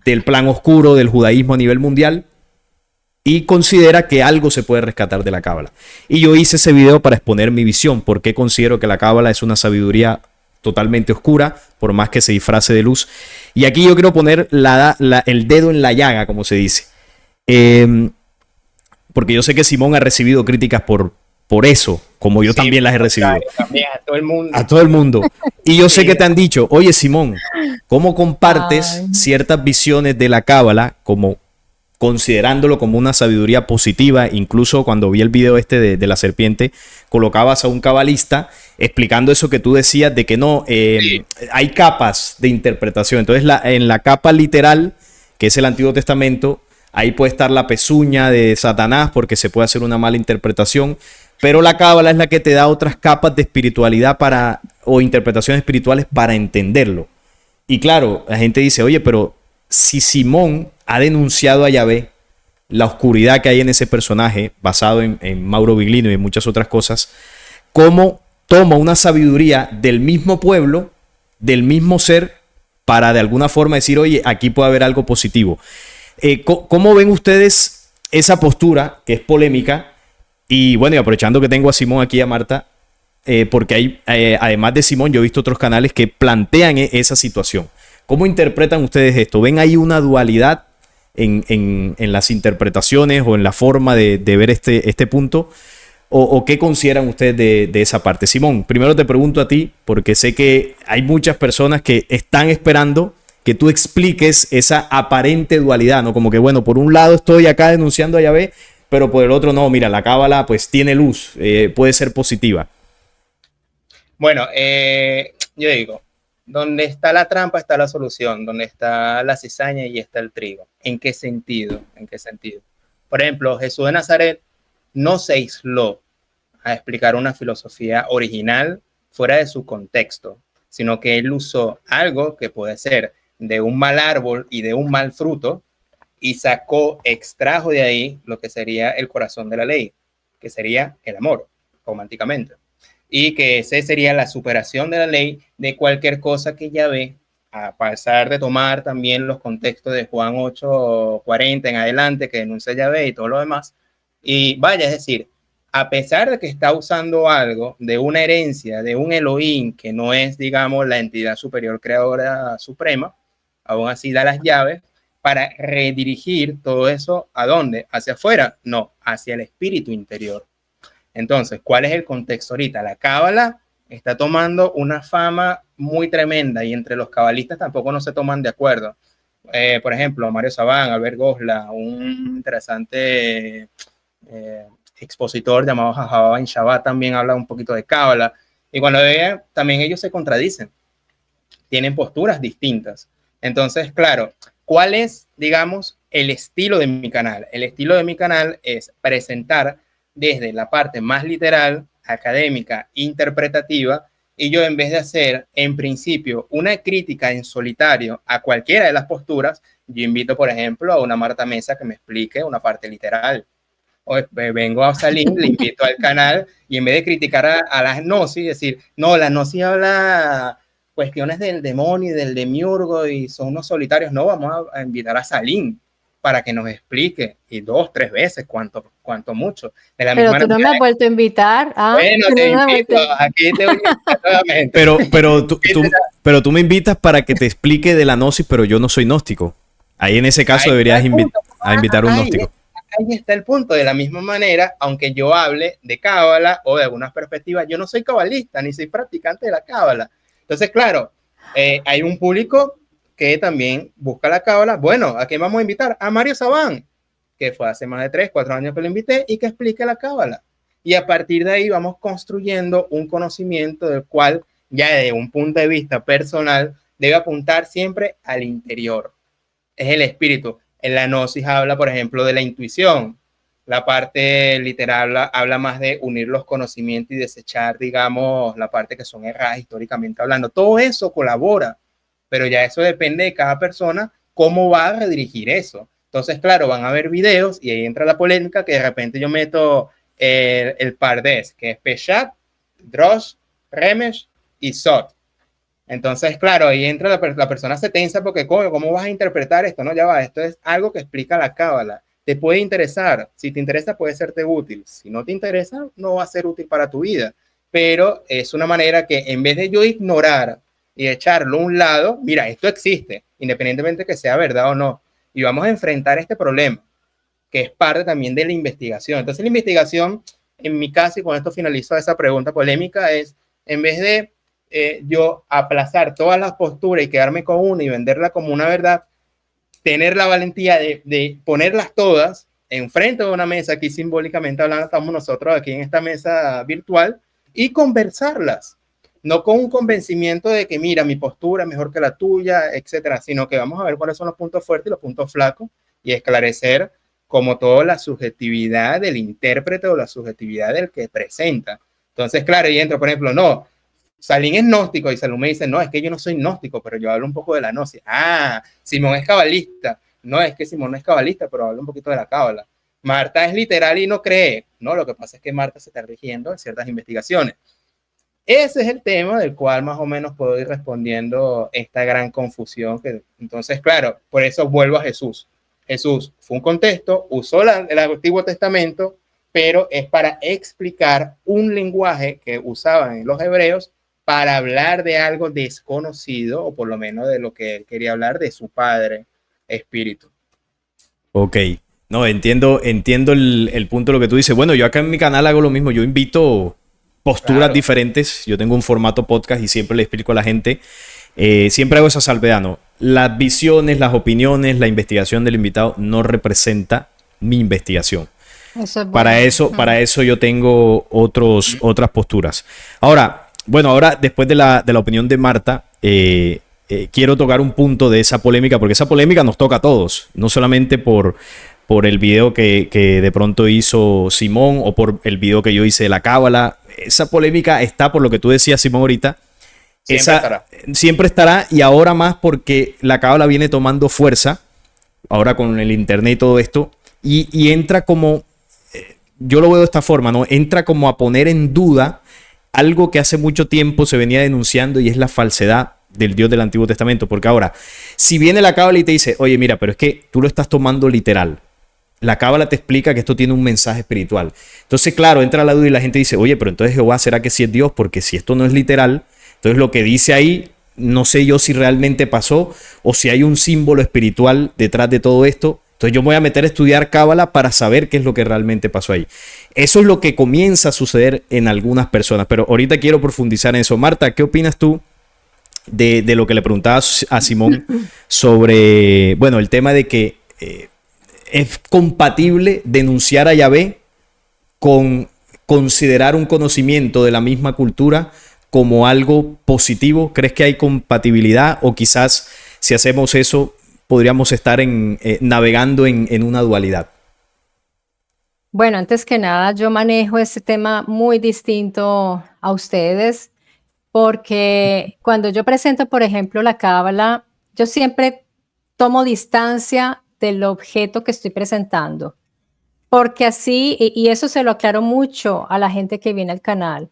del plan oscuro del judaísmo a nivel mundial y considera que algo se puede rescatar de la cábala. Y yo hice ese video para exponer mi visión, porque considero que la cábala es una sabiduría totalmente oscura, por más que se disfrace de luz. Y aquí yo quiero poner el dedo en la llaga, como se dice. Porque yo sé que Simón ha recibido críticas por eso, como yo también las he recibido. También a todo el mundo. A todo el mundo. Y yo sé que te han dicho, oye Simón, ¿cómo compartes ciertas visiones de la cábala como considerándolo como una sabiduría positiva? Incluso cuando vi el video de la serpiente, colocabas a un cabalista explicando eso que tú decías de que no, hay capas de interpretación. Entonces en la capa literal, que es el Antiguo Testamento, ahí puede estar la pezuña de Satanás porque se puede hacer una mala interpretación, pero la cábala es la que te da otras capas de espiritualidad o interpretaciones espirituales para entenderlo. Y claro, la gente dice, oye, pero si Simón ha denunciado a Yahvé, la oscuridad que hay en ese personaje, basado en Mauro Viglino y en muchas otras cosas, ¿cómo toma una sabiduría del mismo pueblo, del mismo ser, para de alguna forma decir, oye, aquí puede haber algo positivo? ¿Cómo ven ustedes esa postura que es polémica? Y bueno, y aprovechando que tengo a Simón aquí y a Marta, porque hay, además de Simón, yo he visto otros canales que plantean esa situación. ¿Cómo interpretan ustedes esto? ¿Ven ahí una dualidad en las interpretaciones o en la forma de ver este punto? ¿O qué consideran ustedes de esa parte? Simón, primero te pregunto a ti, porque sé que hay muchas personas que están esperando que tú expliques esa aparente dualidad, ¿no? Como que, bueno, por un lado estoy acá denunciando a Yahvé, pero por el otro no, mira, la cábala pues tiene luz, puede ser positiva. Bueno, yo digo, donde está la trampa está la solución, donde está la cizaña y está el trigo. ¿En qué sentido? ¿En qué sentido? Por ejemplo, Jesús de Nazaret no se aisló a explicar una filosofía original fuera de su contexto, sino que él usó algo que puede ser de un mal árbol y de un mal fruto y extrajo de ahí lo que sería el corazón de la ley, que sería el amor, románticamente. Y que esa sería la superación de la ley de cualquier cosa que Yahvé, a pesar de tomar también los contextos de Juan 8:40 en adelante, que denuncia Yahvé y todo lo demás. Y vaya, es decir, a pesar de que está usando algo de una herencia, de un Elohim, que no es, digamos, la entidad superior creadora suprema, aún así da las llaves para redirigir todo eso, ¿a dónde? ¿Hacia afuera? No, hacia el espíritu interior. Entonces, ¿cuál es el contexto ahorita? La cábala está tomando una fama muy tremenda y entre los cabalistas tampoco no se toman de acuerdo. Por ejemplo, Mario Sabán, Albert Gosla, un interesante expositor llamado Jajaba Ben Shabbat también habla un poquito de cábala. Y cuando vean, también ellos se contradicen. Tienen posturas distintas. Entonces, claro, ¿cuál es, digamos, el estilo de mi canal? El estilo de mi canal es presentar desde la parte más literal, académica, interpretativa, y yo en vez de hacer en principio una crítica en solitario a cualquiera de las posturas, yo invito por ejemplo a una Marta Mesa que me explique una parte literal. O vengo a salir, le invito al canal y en vez de criticar a la gnosis, decir, no, la gnosis habla cuestiones del demonio y del demiurgo y son unos solitarios, no, vamos a invitar a Salim para que nos explique, y 2, 3 veces, cuanto mucho. De la Pero misma tú no me has vuelto a invitar. ¿Ah? bueno, Tú te no me has invito, vuelto a- aquí te voy a invitar nuevamente. Pero tú me invitas para que te explique de la gnosis, pero yo no soy gnóstico. Ahí en ese caso Ahí está deberías el punto. a invitar a un gnóstico. Ahí está el punto. De la misma manera, aunque yo hable de cábala o de algunas perspectivas, yo no soy cabalista ni soy practicante de la cábala. Entonces, claro, hay un público que también busca la cábala. Bueno, ¿a quién vamos a invitar? A Mario Sabán, que fue hace más de 3, 4 años que lo invité y que explique la cábala. Y a partir de ahí vamos construyendo un conocimiento del cual, ya desde un punto de vista personal, debe apuntar siempre al interior. Es el espíritu. En la gnosis habla, por ejemplo, de la intuición. La parte literal habla más de unir los conocimientos y desechar, digamos, la parte que son erradas históricamente hablando. Todo eso colabora, pero ya eso depende de cada persona cómo va a redirigir eso. Entonces, claro, van a haber videos y ahí entra la polémica que de repente yo meto el Pardes, que es Peshat, Drosh, Remesh y Sot. Entonces, claro, ahí entra la persona se tensa porque, ¿cómo vas a interpretar esto? No, ya va, esto es algo que explica la cábala. Te puede interesar, si te interesa puede serte útil, si no te interesa no va a ser útil para tu vida, pero es una manera que en vez de yo ignorar y echarlo a un lado, mira, esto existe, independientemente de que sea verdad o no, y vamos a enfrentar este problema, que es parte también de la investigación. Entonces la investigación, en mi caso, y con esto finalizo esa pregunta polémica, es en vez de yo aplazar todas las posturas y quedarme con una y venderla como una verdad, tener la valentía de ponerlas todas enfrente de una mesa, aquí simbólicamente hablando, estamos nosotros aquí en esta mesa virtual, y conversarlas, no con un convencimiento de que mira, mi postura es mejor que la tuya, etcétera, sino que vamos a ver cuáles son los puntos fuertes y los puntos flacos y esclarecer como toda la subjetividad del intérprete o la subjetividad del que presenta. Entonces, claro, y entro, por ejemplo, no, Salín es gnóstico y Salomé dice, no, es que yo no soy gnóstico, pero yo hablo un poco de la gnosis. Ah, Simón es cabalista. No, es que Simón no es cabalista, pero habla un poquito de la cábala. Marta es literal y no cree. No, lo que pasa es que Marta se está rigiendo en ciertas investigaciones. Ese es el tema del cual más o menos puedo ir respondiendo esta gran confusión. Entonces, claro, por eso vuelvo a Jesús. Jesús fue un contexto, usó el Antiguo Testamento, pero es para explicar un lenguaje que usaban en los hebreos para hablar de algo desconocido, o por lo menos de lo que él quería hablar, de su Padre Espíritu. Ok, no, entiendo el punto de lo que tú dices. Bueno, yo acá en mi canal hago lo mismo, yo invito posturas diferentes, yo tengo un formato podcast y siempre le explico a la gente, siempre hago esa salvedad, ¿no? Las visiones, las opiniones, la investigación del invitado no representa mi investigación. Eso es bueno. Para eso yo tengo otras posturas. Ahora, después de la opinión de Marta, quiero tocar un punto de esa polémica, porque esa polémica nos toca a todos, no solamente por el video que de pronto hizo Simón o por el video que yo hice de la cábala. Esa polémica está por lo que tú decías, Simón, ahorita. Siempre estará, y ahora más porque la cábala viene tomando fuerza, ahora con el internet y todo esto, y entra como, yo lo veo de esta forma, ¿no? Entra como a poner en duda algo que hace mucho tiempo se venía denunciando, y es la falsedad del Dios del Antiguo Testamento. Porque ahora, si viene la cábala y te dice, oye, mira, pero es que tú lo estás tomando literal, la cábala te explica que esto tiene un mensaje espiritual. Entonces, claro, entra la duda y la gente dice, oye, pero entonces Jehová, ¿será que sí es Dios? Porque si esto no es literal, entonces lo que dice ahí, no sé yo si realmente pasó o si hay un símbolo espiritual detrás de todo esto. Entonces yo me voy a meter a estudiar cábala para saber qué es lo que realmente pasó ahí. Eso es lo que comienza a suceder en algunas personas, pero ahorita quiero profundizar en eso. Marta, ¿qué opinas tú de lo que le preguntabas a Simón sobre, bueno, el tema de que es compatible denunciar a Yahvé con considerar un conocimiento de la misma cultura como algo positivo? ¿Crees que hay compatibilidad, o quizás si hacemos eso podríamos estar navegando en una dualidad? Bueno, antes que nada, yo manejo este tema muy distinto a ustedes, porque cuando yo presento, por ejemplo, la cábala, yo siempre tomo distancia del objeto que estoy presentando, porque así, y eso se lo aclaro mucho a la gente que viene al canal,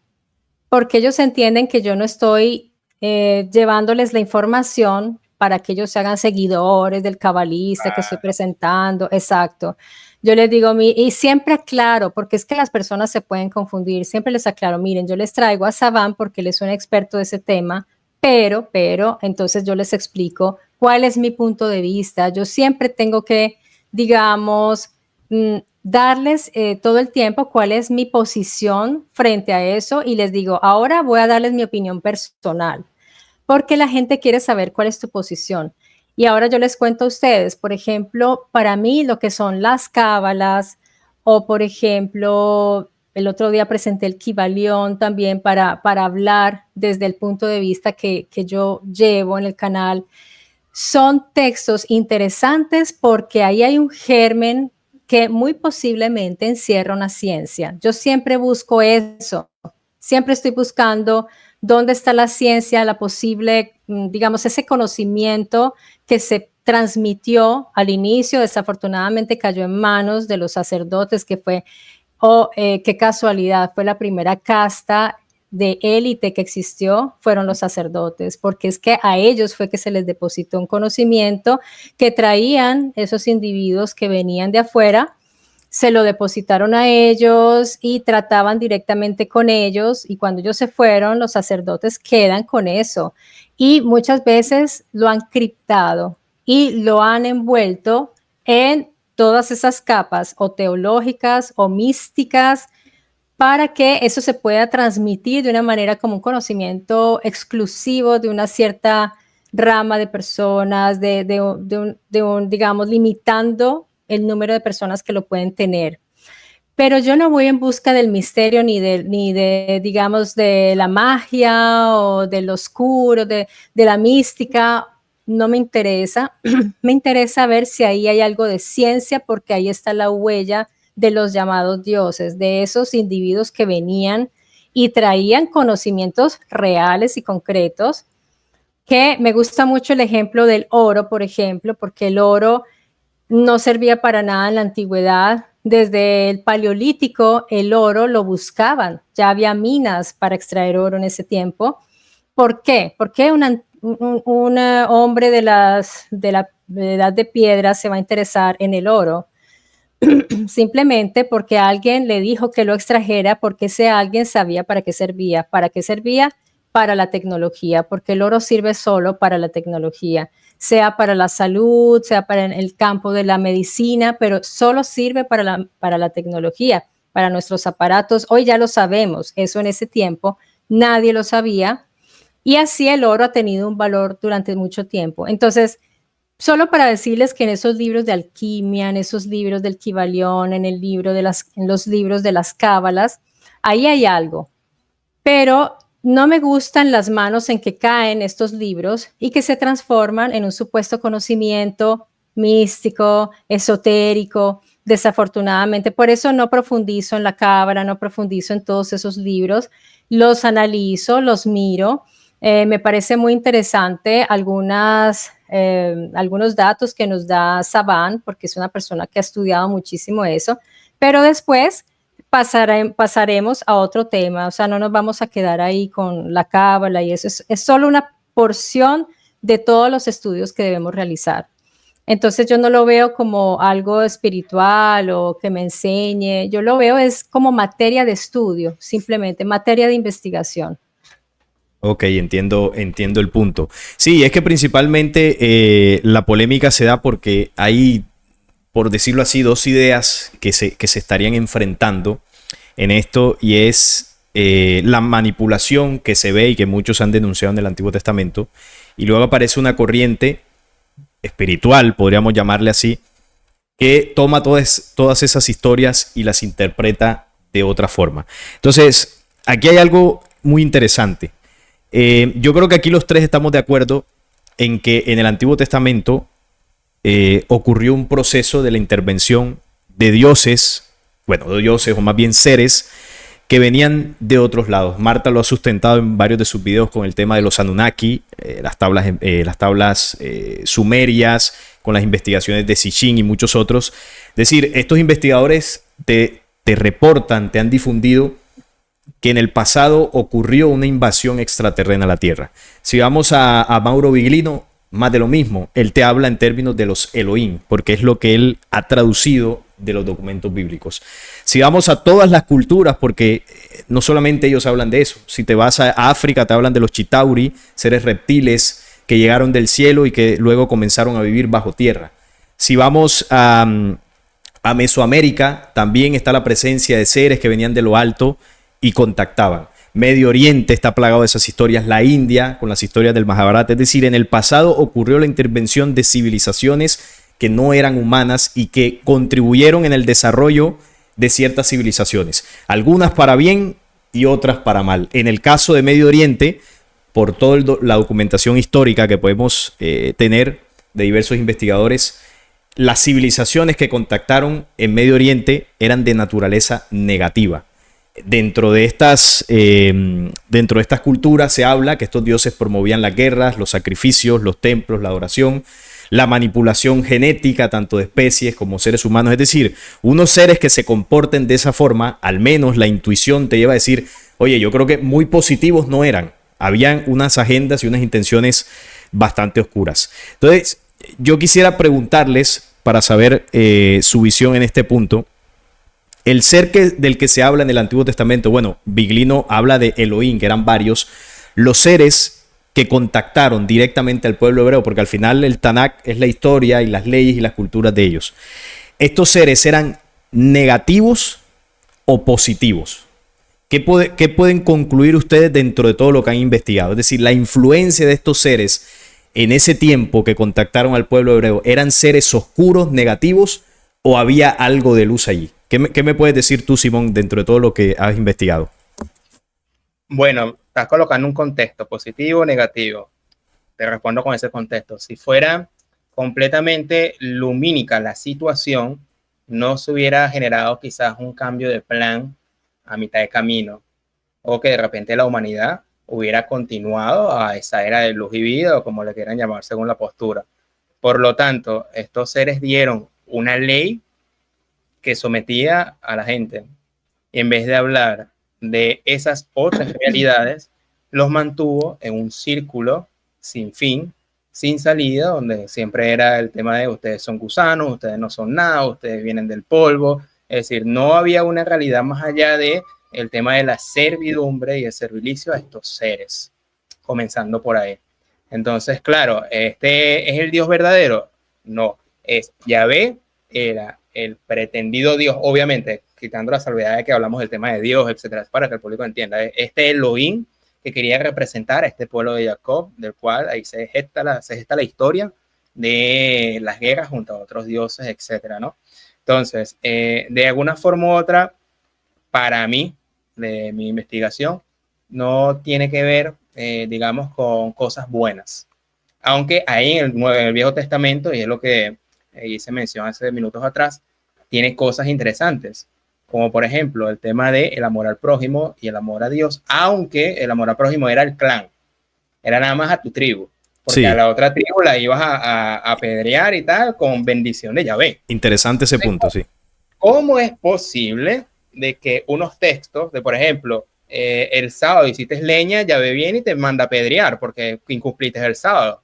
porque ellos entienden que yo no estoy llevándoles la información para que ellos se hagan seguidores del cabalista que estoy presentando. Exacto. Yo les digo, y siempre aclaro, porque es que las personas se pueden confundir, siempre les aclaro, miren, yo les traigo a Saban porque él es un experto de ese tema, pero, entonces yo les explico cuál es mi punto de vista. Yo siempre tengo que, digamos, darles todo el tiempo cuál es mi posición frente a eso y les digo, ahora voy a darles mi opinión personal, porque la gente quiere saber cuál es tu posición. Y ahora yo les cuento a ustedes, por ejemplo, para mí lo que son las cábalas o, por ejemplo, el otro día presenté el Kybalión también para hablar desde el punto de vista que yo llevo en el canal. Son textos interesantes porque ahí hay un germen que muy posiblemente encierra una ciencia. Yo siempre busco eso, siempre estoy buscando dónde está la ciencia, la posible, digamos, ese conocimiento que se transmitió al inicio, desafortunadamente cayó en manos de los sacerdotes, que fue, qué casualidad, fue la primera casta de élite que existió, fueron los sacerdotes, porque es que a ellos fue que se les depositó un conocimiento que traían esos individuos que venían de afuera, se lo depositaron a ellos y trataban directamente con ellos, y cuando ellos se fueron, los sacerdotes quedan con eso y muchas veces lo han criptado y lo han envuelto en todas esas capas o teológicas o místicas para que eso se pueda transmitir de una manera como un conocimiento exclusivo de una cierta rama de personas, digamos, limitando el número de personas que lo pueden tener. Pero yo no voy en busca del misterio ni de digamos, de la magia o del oscuro, de la mística. No me interesa. Me interesa ver si ahí hay algo de ciencia, porque ahí está la huella de los llamados dioses, de esos individuos que venían y traían conocimientos reales y concretos. Que me gusta mucho el ejemplo del oro, por ejemplo, porque el oro no servía para nada en la antigüedad. Desde el Paleolítico, el oro lo buscaban. Ya había minas para extraer oro en ese tiempo. ¿Por qué? ¿Por qué un hombre de la edad de piedra se va a interesar en el oro? Simplemente porque alguien le dijo que lo extrajera, porque ese alguien sabía para qué servía. ¿Para qué servía? Para la tecnología, porque el oro sirve solo para la tecnología, sea para la salud, sea para el campo de la medicina, pero solo sirve para la tecnología, para nuestros aparatos. Hoy ya lo sabemos, eso en ese tiempo nadie lo sabía, y así el oro ha tenido un valor durante mucho tiempo. Entonces, solo para decirles que en esos libros de alquimia, en esos libros del Kybalión, en los libros de las cábalas, ahí hay algo, pero no me gustan las manos en que caen estos libros y que se transforman en un supuesto conocimiento místico, esotérico. Desafortunadamente, por eso no profundizo en la cábala, no profundizo en todos esos libros, los analizo, los miro. Me parece muy interesante algunos datos que nos da Saban, porque es una persona que ha estudiado muchísimo eso, pero después pasaremos a otro tema. O sea, no nos vamos a quedar ahí con la cábala y eso es solo una porción de todos los estudios que debemos realizar. Entonces yo no lo veo como algo espiritual o que me enseñe, yo lo veo es como materia de estudio, simplemente materia de investigación. Ok, entiendo el punto. Sí, es que principalmente la polémica se da porque hay, por decirlo así, dos ideas que se estarían enfrentando en esto, y es la manipulación que se ve y que muchos han denunciado en el Antiguo Testamento, y luego aparece una corriente espiritual, podríamos llamarle así, que toma todas esas historias y las interpreta de otra forma. Entonces, aquí hay algo muy interesante. Yo creo que aquí los tres estamos de acuerdo en que en el Antiguo Testamento ocurrió un proceso de la intervención de dioses, o más bien seres que venían de otros lados. Marta lo ha sustentado en varios de sus videos con el tema de los Anunnaki, las tablas sumerias, con las investigaciones de Sitchin y muchos otros. Es decir, estos investigadores te reportan, te han difundido que en el pasado ocurrió una invasión extraterrena a la Tierra. Si vamos a Mauro Viglino, más de lo mismo. Él te habla en términos de los Elohim, porque es lo que él ha traducido de los documentos bíblicos. Si vamos a todas las culturas, porque no solamente ellos hablan de eso, si te vas a África te hablan de los Chitauri, seres reptiles que llegaron del cielo y que luego comenzaron a vivir bajo tierra. Si vamos a Mesoamérica, también está la presencia de seres que venían de lo alto y contactaban. Medio Oriente está plagado de esas historias, la India con las historias del Mahabharata, es decir, en el pasado ocurrió la intervención de civilizaciones que no eran humanas y que contribuyeron en el desarrollo de ciertas civilizaciones, algunas para bien y otras para mal. En el caso de Medio Oriente, por toda la documentación histórica que podemos tener de diversos investigadores, las civilizaciones que contactaron en Medio Oriente eran de naturaleza negativa. Dentro de estas culturas se habla que estos dioses promovían las guerras, los sacrificios, los templos, la adoración, la manipulación genética tanto de especies como seres humanos. Es decir, unos seres que se comporten de esa forma, al menos la intuición te lleva a decir, oye, yo creo que muy positivos no eran. Habían unas agendas y unas intenciones bastante oscuras. Entonces, yo quisiera preguntarles, para saber su visión en este punto, el ser del que se habla en el Antiguo Testamento, bueno, Biglino habla de Elohim, que eran varios, los seres que contactaron directamente al pueblo hebreo, porque al final el Tanakh es la historia y las leyes y las culturas de ellos. ¿Estos seres eran negativos o positivos? ¿Qué pueden concluir ustedes dentro de todo lo que han investigado? Es decir, la influencia de estos seres en ese tiempo que contactaron al pueblo hebreo, ¿eran seres oscuros, negativos o había algo de luz allí? ¿Qué me puedes decir tú, Simón, dentro de todo lo que has investigado? Bueno, estás colocando un contexto positivo o negativo. Te respondo con ese contexto. Si fuera completamente lumínica la situación, no se hubiera generado quizás un cambio de plan a mitad de camino, o que de repente la humanidad hubiera continuado a esa era de luz y vida, o como le quieran llamar según la postura. Por lo tanto, estos seres dieron una ley que sometía a la gente. Y en vez de hablar de esas otras realidades, los mantuvo en un círculo sin fin, sin salida, donde siempre era el tema de ustedes son gusanos, ustedes no son nada, ustedes vienen del polvo. Es decir, no había una realidad más allá de el tema de la servidumbre y el servicio a estos seres, comenzando por ahí. Entonces, claro, ¿este es el Dios verdadero? No, es Yahvé, era el pretendido Dios, obviamente, quitando la salvedad de que hablamos del tema de Dios, etcétera, para que el público entienda. Este Elohim que quería representar a este pueblo de Jacob, del cual ahí se gesta la historia de las guerras junto a otros dioses, etcétera, ¿no? Entonces, de alguna forma u otra, para mí, de mi investigación, no tiene que ver, digamos, con cosas buenas. Aunque ahí en el Viejo Testamento, y es lo que hice mención hace minutos atrás, tiene cosas interesantes, como por ejemplo el tema del amor al prójimo y el amor a Dios, aunque el amor al prójimo era el clan, era nada más a tu tribu, porque sí, a la otra tribu la ibas a apedrear y tal, con bendición de Yahvé. Interesante ese punto, sí. ¿Cómo es posible de que unos textos de, por ejemplo, el sábado hiciste leña, Yahvé viene y te manda a apedrear porque incumpliste el sábado?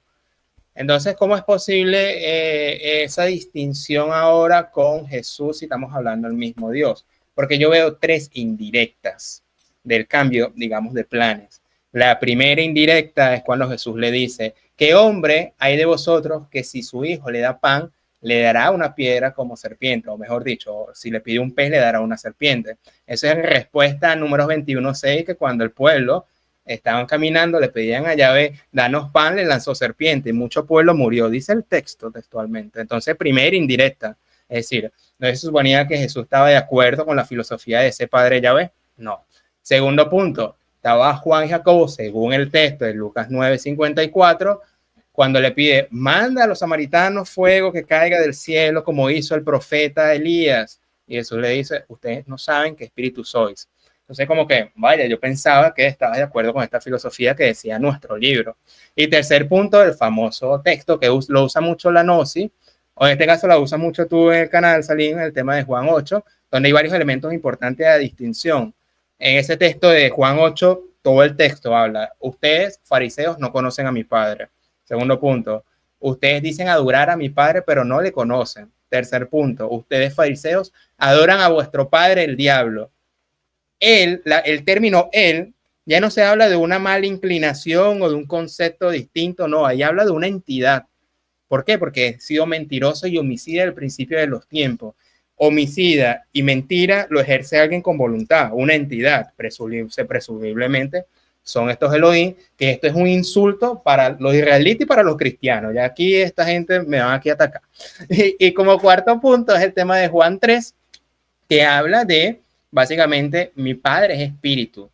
Entonces, ¿cómo es posible esa distinción ahora con Jesús si estamos hablando del mismo Dios? Porque yo veo tres indirectas del cambio, digamos, de planes. La primera indirecta es cuando Jesús le dice, ¿qué hombre hay de vosotros que si su hijo le da pan, le dará una piedra como serpiente? O mejor dicho, si le pide un pez, le dará una serpiente. Esa es la respuesta a Números 21:6, que cuando el pueblo estaban caminando, le pedían a Yahvé, danos pan, le lanzó serpiente y mucho pueblo murió, dice el texto textualmente. Entonces, primera indirecta, es decir, no se suponía que Jesús estaba de acuerdo con la filosofía de ese padre Yahvé, no. Segundo punto, estaba Juan y Jacobo, según el texto de Lucas 9:54, cuando le pide, manda a los samaritanos fuego que caiga del cielo como hizo el profeta Elías. Y Jesús le dice, ustedes no saben qué espíritu sois. Entonces, como que, vaya, yo pensaba que estaba de acuerdo con esta filosofía que decía nuestro libro. Y tercer punto, el famoso texto que lo usa mucho la Gnosis, o en este caso la usa mucho tú en el canal, Salim, en el tema de Juan 8, donde hay varios elementos importantes de distinción. En ese texto de Juan 8, todo el texto habla, ustedes, fariseos, no conocen a mi Padre. Segundo punto, Ustedes dicen adorar a mi Padre, pero no le conocen. Tercer punto, ustedes fariseos adoran a vuestro padre el diablo. El término él ya no se habla de una mala inclinación o de un concepto distinto, no, ahí habla de una entidad. ¿Por qué? Porque he sido mentiroso y homicida al principio de los tiempos. Homicida y mentira lo ejerce alguien con voluntad, una entidad, presumiblemente son estos Elohim, que esto es un insulto para los israelitas y para los cristianos. Ya aquí esta gente me van aquí a atacar. Y como cuarto punto es el tema de Juan 3, que habla de, básicamente, mi Padre es espíritu.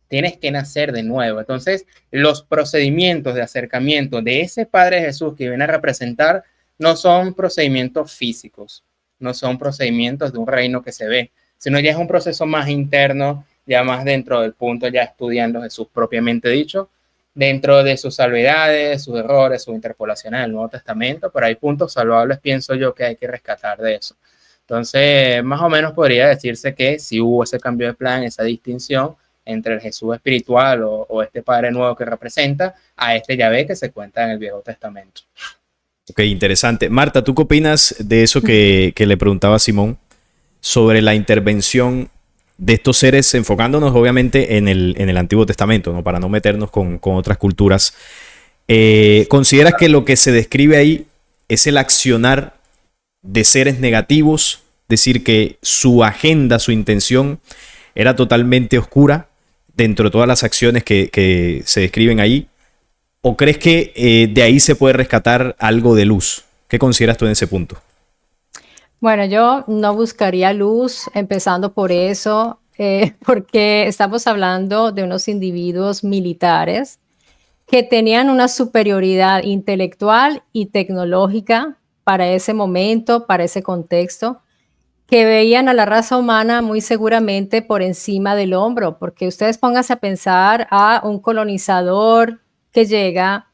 Tienes que nacer de nuevo. Entonces, los procedimientos de acercamiento de ese Padre Jesús que viene a representar no son procedimientos físicos, no son procedimientos de un reino que se ve, sino ya es un proceso más interno, ya más dentro del punto, ya estudiando Jesús propiamente dicho, dentro de sus salvedades, sus errores, sus interpolaciones del Nuevo Testamento, pero hay puntos salvables, pienso yo, que hay que rescatar de eso. Entonces, más o menos podría decirse que si hubo ese cambio de plan, esa distinción entre el Jesús espiritual o este Padre nuevo que representa a este Yahvé que se cuenta en el Viejo Testamento. Ok, interesante. Marta, ¿tú qué opinas de eso que le preguntaba a Simón sobre la intervención de estos seres, enfocándonos obviamente en el Antiguo Testamento, ¿no? Para no meternos con otras culturas? ¿Consideras que lo que se describe ahí es el accionar de seres negativos? Decir que su agenda, su intención era totalmente oscura dentro de todas las acciones que se describen ahí. ¿O crees que de ahí se puede rescatar algo de luz? ¿Qué consideras tú en ese punto? Bueno, yo no buscaría luz, empezando por eso, porque estamos hablando de unos individuos militares que tenían una superioridad intelectual y tecnológica para ese momento, para ese contexto, que veían a la raza humana muy seguramente por encima del hombro, porque ustedes pónganse a pensar a un colonizador que llega,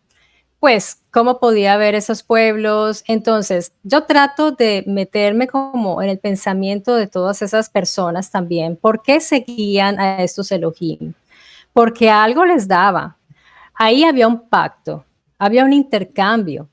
pues, ¿cómo podía ver esos pueblos? Entonces, yo trato de meterme como en el pensamiento de todas esas personas también. ¿Por qué seguían a estos Elohim? Porque algo les daba. Ahí había un pacto, había un intercambio.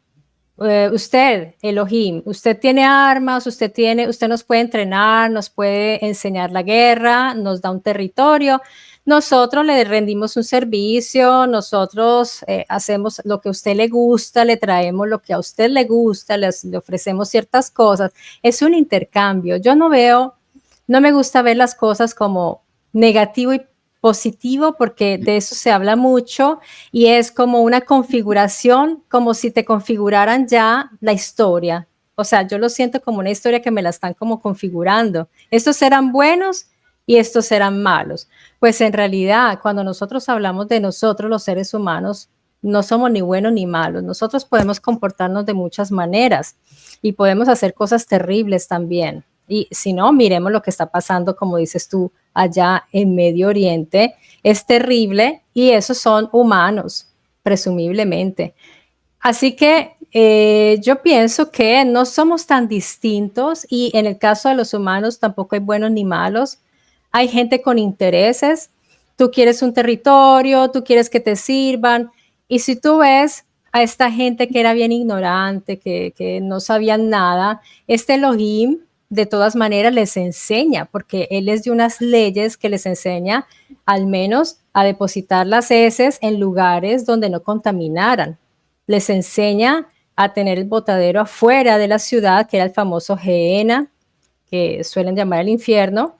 Usted, Elohim, usted tiene armas, usted nos puede entrenar, nos puede enseñar la guerra, nos da un territorio. Nosotros le rendimos un servicio, nosotros hacemos lo que a usted le gusta, le traemos lo que a usted le gusta, le ofrecemos ciertas cosas. Es un intercambio. Yo no me gusta ver las cosas como negativo y positivo, porque de eso se habla mucho y es como una configuración, como si te configuraran ya la historia. O sea, yo lo siento como una historia que me la están como configurando. Estos serán buenos y estos serán malos. Pues en realidad, cuando nosotros hablamos de nosotros, los seres humanos, no somos ni buenos ni malos. Nosotros podemos comportarnos de muchas maneras y podemos hacer cosas terribles también. Y si no, miremos lo que está pasando, como dices tú, allá en Medio Oriente. Es terrible y esos son humanos, presumiblemente. Así que yo pienso que no somos tan distintos y en el caso de los humanos tampoco hay buenos ni malos. Hay gente con intereses. Tú quieres un territorio, tú quieres que te sirvan. Y si tú ves a esta gente que era bien ignorante, que no sabían nada, este Elohim de todas maneras les enseña, porque él es de unas leyes que les enseña al menos a depositar las heces en lugares donde no contaminaran. Les enseña a tener el botadero afuera de la ciudad, que era el famoso Gehenna, que suelen llamar el infierno.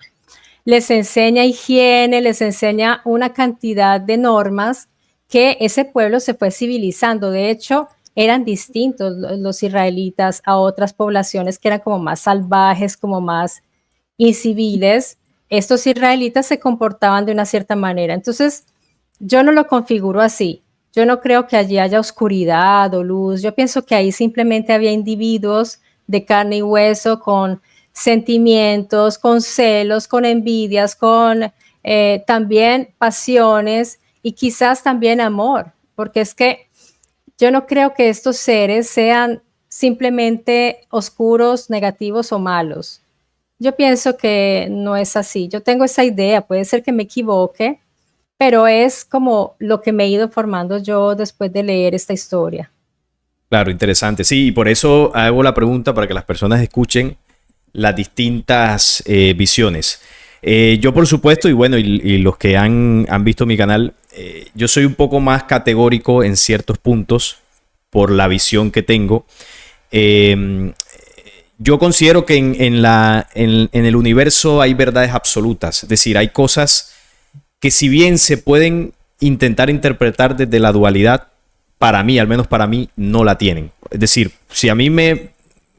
Les enseña higiene, les enseña una cantidad de normas que ese pueblo se fue civilizando. De hecho, eran distintos los israelitas a otras poblaciones que eran como más salvajes, como más inciviles. Estos israelitas se comportaban de una cierta manera. Entonces, yo no lo configuro así. Yo no creo que allí haya oscuridad o luz. Yo pienso que ahí simplemente había individuos de carne y hueso con sentimientos, con celos, con envidias, con también pasiones y quizás también amor, porque es que yo no creo que estos seres sean simplemente oscuros, negativos o malos. Yo pienso que no es así. Yo tengo esa idea, puede ser que me equivoque, pero es como lo que me he ido formando yo después de leer esta historia. Claro, interesante. Sí, y por eso hago la pregunta para que las personas escuchen las distintas visiones. Yo, por supuesto, y bueno, y los que han visto mi canal, yo soy un poco más categórico en ciertos puntos por la visión que tengo. Eh, yo considero que en el universo hay verdades absolutas, es decir, hay cosas que si bien se pueden intentar interpretar desde la dualidad, para mí, al menos para mí, no la tienen. Es decir, si a mí me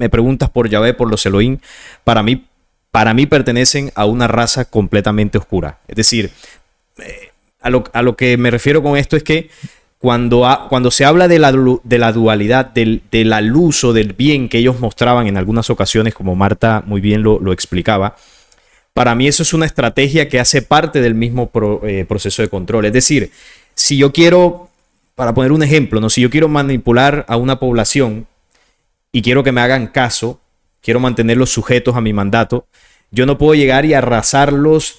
preguntas por Yahvé, por los Elohim, para mí, para mí pertenecen a una raza completamente oscura. Es decir, a lo que me refiero con esto es que cuando se habla de la dualidad, de la luz o del bien que ellos mostraban en algunas ocasiones, como Marta muy bien lo explicaba, para mí eso es una estrategia que hace parte del mismo proceso de control. Es decir, si yo quiero, para poner un ejemplo, ¿no? Si yo quiero manipular a una población y quiero que me hagan caso, quiero mantenerlos sujetos a mi mandato, yo no puedo llegar y arrasarlos,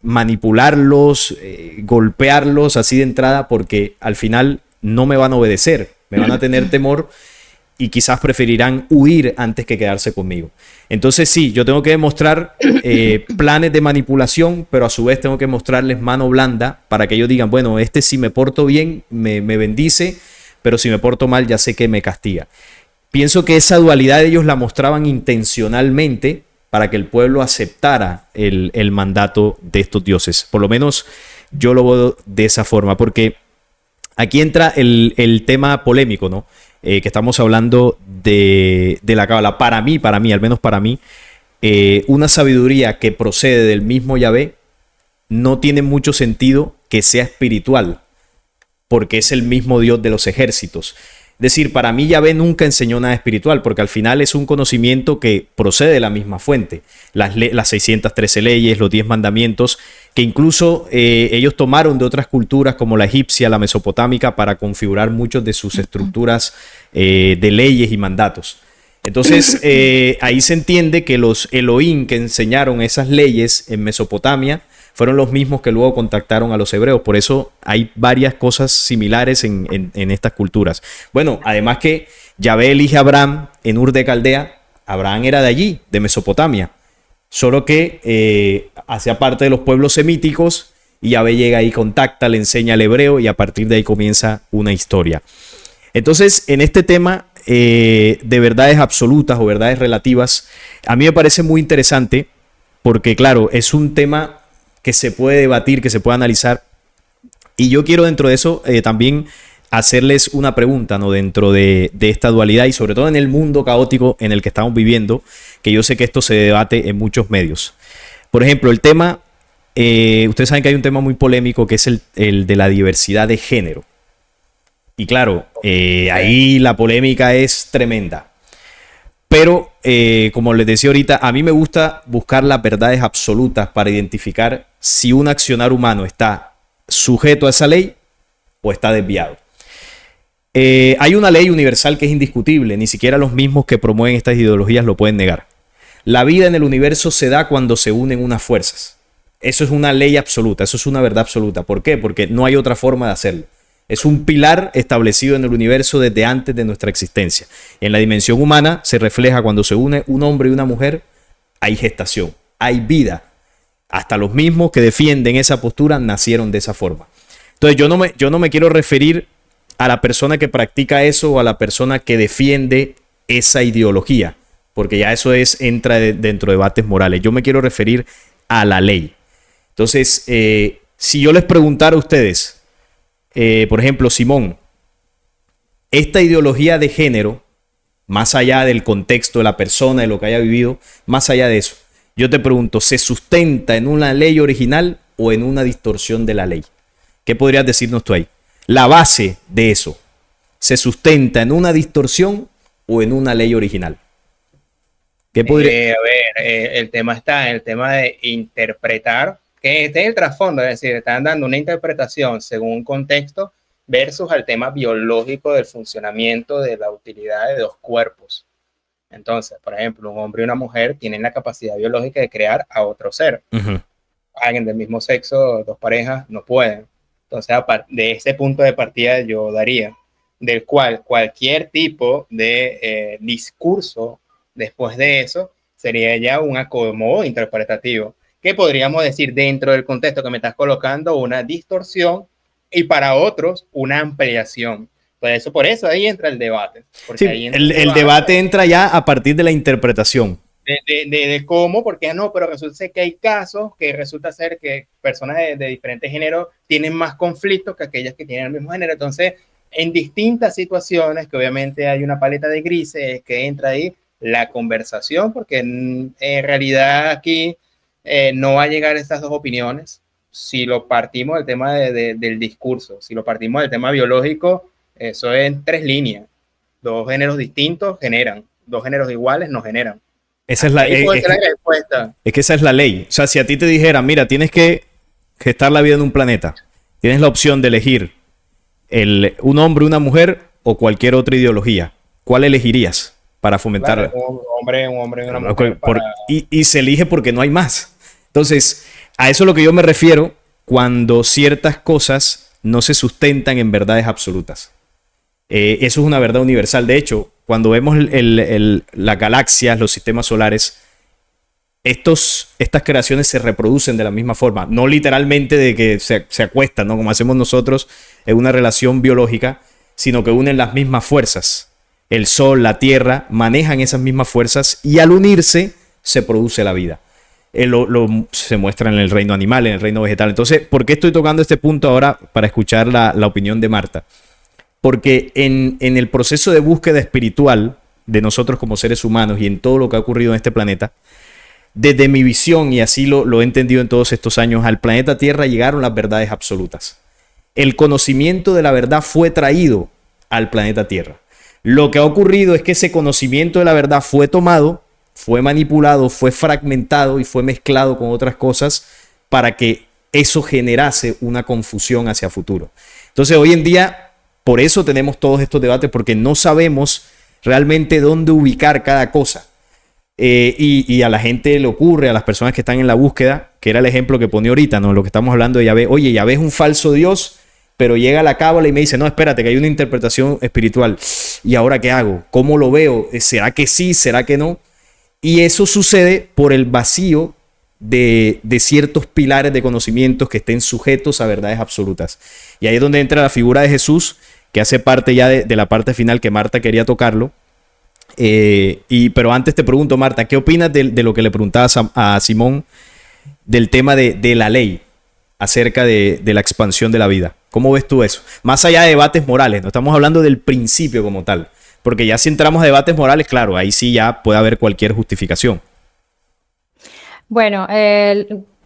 manipularlos, golpearlos así de entrada, porque al final no me van a obedecer, me van a tener temor y quizás preferirán huir antes que quedarse conmigo. Entonces sí, yo tengo que demostrar planes de manipulación, pero a su vez tengo que mostrarles mano blanda para que ellos digan, bueno, este si me porto bien me bendice, pero si me porto mal ya sé que me castiga. Pienso que esa dualidad ellos la mostraban intencionalmente para que el pueblo aceptara el mandato de estos dioses. Por lo menos yo lo veo de esa forma, porque aquí entra el tema polémico, ¿no? Que estamos hablando de la cábala. Para mí, al menos para mí, una sabiduría que procede del mismo Yahvé no tiene mucho sentido que sea espiritual, porque es el mismo Dios de los ejércitos. Es decir, para mí Yahvé nunca enseñó nada espiritual, porque al final es un conocimiento que procede de la misma fuente. Las 613 leyes, los 10 mandamientos, que incluso ellos tomaron de otras culturas como la egipcia, la mesopotámica, para configurar muchas de sus estructuras de leyes y mandatos. Entonces, ahí se entiende que los Elohim que enseñaron esas leyes en Mesopotamia fueron los mismos que luego contactaron a los hebreos. Por eso hay varias cosas similares en estas culturas. Bueno, además que Yahvé elige a Abraham en Ur de Caldea. Abraham era de allí, de Mesopotamia. Solo que hacía parte de los pueblos semíticos y Yahvé llega ahí, contacta, le enseña al hebreo y a partir de ahí comienza una historia. Entonces, en este tema de verdades absolutas o verdades relativas, a mí me parece muy interesante porque, claro, es un tema que se puede debatir, que se puede analizar. Y yo quiero dentro de eso también hacerles una pregunta, ¿no? Dentro de esta dualidad y sobre todo en el mundo caótico en el que estamos viviendo, que yo sé que esto se debate en muchos medios. Por ejemplo, el tema, ustedes saben que hay un tema muy polémico que es el de la diversidad de género. Y claro, ahí la polémica es tremenda. Pero, como les decía ahorita, a mí me gusta buscar las verdades absolutas para identificar si un accionar humano está sujeto a esa ley o está desviado. Hay una ley universal que es indiscutible, ni siquiera los mismos que promueven estas ideologías lo pueden negar. La vida en el universo se da cuando se unen unas fuerzas. Eso es una ley absoluta, eso es una verdad absoluta. ¿Por qué? Porque no hay otra forma de hacerlo. Es un pilar establecido en el universo desde antes de nuestra existencia. En la dimensión humana se refleja cuando se une un hombre y una mujer, hay gestación, hay vida. Hasta los mismos que defienden esa postura nacieron de esa forma. Entonces yo no me quiero referir a la persona que practica eso o a la persona que defiende esa ideología, porque ya eso entra dentro de debates morales. Yo me quiero referir a la ley. Entonces, si yo les preguntara a ustedes, por ejemplo, Simón, esta ideología de género, más allá del contexto de la persona, de lo que haya vivido, más allá de eso, yo te pregunto, ¿se sustenta en una ley original o en una distorsión de la ley? ¿Qué podrías decirnos tú ahí? La base de eso, ¿se sustenta en una distorsión o en una ley original? ¿Qué podría? A ver, el tema está en el tema de interpretar, que esté en el trasfondo, es decir, están dando una interpretación según un contexto versus al tema biológico del funcionamiento de la utilidad de dos cuerpos. Entonces, por ejemplo, un hombre y una mujer tienen la capacidad biológica de crear a otro ser. Alguien del mismo sexo, dos parejas, no pueden. Entonces, de ese punto de partida yo daría. del cual cualquier tipo de discurso después de eso sería ya un acomodo interpretativo, que podríamos decir dentro del contexto que me estás colocando una distorsión y para otros una ampliación. Por eso ahí entra el debate. Porque Sí, ahí entra el debate entra ya a partir de la interpretación. De cómo, porque no, pero resulta que hay casos que resulta ser que personas de diferentes géneros tienen más conflictos que aquellas que tienen el mismo género. Entonces, en distintas situaciones, que obviamente hay una paleta de grises que entra ahí la conversación, porque en realidad aquí no va a llegar a estas dos opiniones. Si lo partimos del tema del discurso, si lo partimos del tema biológico, eso es en 3 líneas. 2 géneros distintos generan, 2 géneros iguales no generan. Esa es la respuesta. Es que esa es la ley. O sea, si a ti te dijeran, mira, tienes que gestar la vida en un planeta, tienes la opción de elegir un hombre, una mujer o cualquier otra ideología, ¿cuál elegirías para fomentar? Claro, un hombre y una mujer. Y se elige porque no hay más. Entonces, a eso es lo que yo me refiero cuando ciertas cosas no se sustentan en verdades absolutas. Eso es una verdad universal. De hecho, cuando vemos las galaxias, los sistemas solares, estas creaciones se reproducen de la misma forma. No literalmente de que se acuestan, ¿no? Como hacemos nosotros en una relación biológica, sino que unen las mismas fuerzas. El Sol, la Tierra, manejan esas mismas fuerzas y al unirse se produce la vida. Se muestra en el reino animal, en el reino vegetal. Entonces, ¿por qué estoy tocando este punto ahora para escuchar la opinión de Marta? Porque en el proceso de búsqueda espiritual de nosotros como seres humanos y en todo lo que ha ocurrido en este planeta, desde mi visión, y así lo he entendido en todos estos años, al planeta Tierra llegaron las verdades absolutas. El conocimiento de la verdad fue traído al planeta Tierra. Lo que ha ocurrido es que ese conocimiento de la verdad fue tomado, fue manipulado, fue fragmentado y fue mezclado con otras cosas para que eso generase una confusión hacia futuro. Entonces, hoy en día, por eso tenemos todos estos debates, porque no sabemos realmente dónde ubicar cada cosa. Y a la gente le ocurre, a las personas que están en la búsqueda, que era el ejemplo que ponía ahorita, ¿no? Lo que estamos hablando de Yahvé. Oye, Yahvé es un falso Dios, pero llega a la cábala y me dice, no, espérate, que hay una interpretación espiritual. ¿Y ahora qué hago? ¿Cómo lo veo? ¿Será que sí? ¿Será que no? Y eso sucede por el vacío de ciertos pilares de conocimientos que estén sujetos a verdades absolutas. Y ahí es donde entra la figura de Jesús, que hace parte ya de la parte final que Marta quería tocarlo. Pero antes te pregunto, Marta, ¿qué opinas de lo que le preguntabas a Simón del tema de la ley acerca de la expansión de la vida? ¿Cómo ves tú eso? Más allá de debates morales, no estamos hablando del principio como tal, porque ya si entramos a debates morales, claro, ahí sí ya puede haber cualquier justificación. Bueno,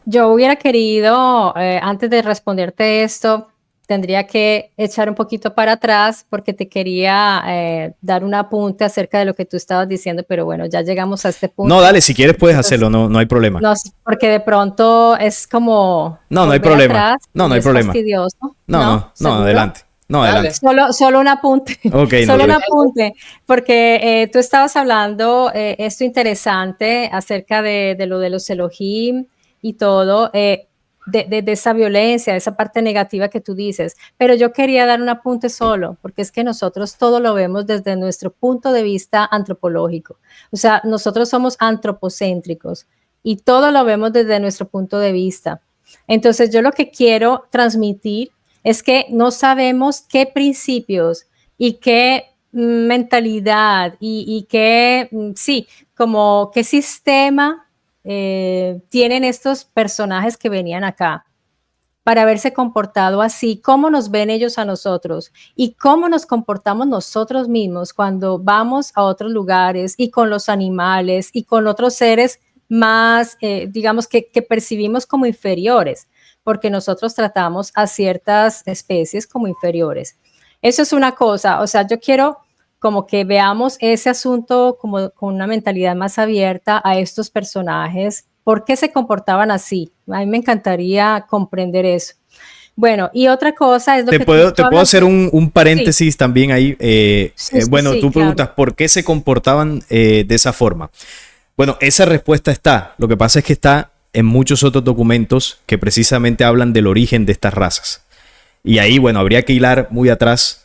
yo hubiera querido, antes de responderte esto, tendría que echar un poquito para atrás porque te quería dar un apunte acerca de lo que tú estabas diciendo, pero bueno, ya llegamos a este punto. No, dale, si quieres puedes hacerlo, no hay problema. No, porque de pronto es como... No hay problema. No hay problema. Fastidioso. No, adelante. No, adelante. Solo un apunte. Okay, solo un apunte, porque tú estabas hablando esto interesante acerca de lo de los Elohim y todo, de esa violencia, de esa parte negativa que tú dices, pero yo quería dar un apunte solo, porque es que nosotros todo lo vemos desde nuestro punto de vista antropológico, o sea, nosotros somos antropocéntricos y todo lo vemos desde nuestro punto de vista. Entonces yo lo que quiero transmitir es que no sabemos qué principios y qué mentalidad y qué, sí, como qué sistema tienen estos personajes que venían acá para haberse comportado así, cómo nos ven ellos a nosotros y cómo nos comportamos nosotros mismos cuando vamos a otros lugares y con los animales y con otros seres más, digamos, que percibimos como inferiores, porque nosotros tratamos a ciertas especies como inferiores. Eso es una cosa, o sea, yo quiero como que veamos ese asunto como con una mentalidad más abierta a estos personajes, por qué se comportaban así. A mí me encantaría comprender eso. Bueno, y otra cosa es lo te puedo hacer un paréntesis también ahí. Bueno, tú preguntas, claro, ¿por qué se comportaban de esa forma? Bueno, esa respuesta está. Lo que pasa es que está en muchos otros documentos que precisamente hablan del origen de estas razas. Y ahí, bueno, habría que hilar muy atrás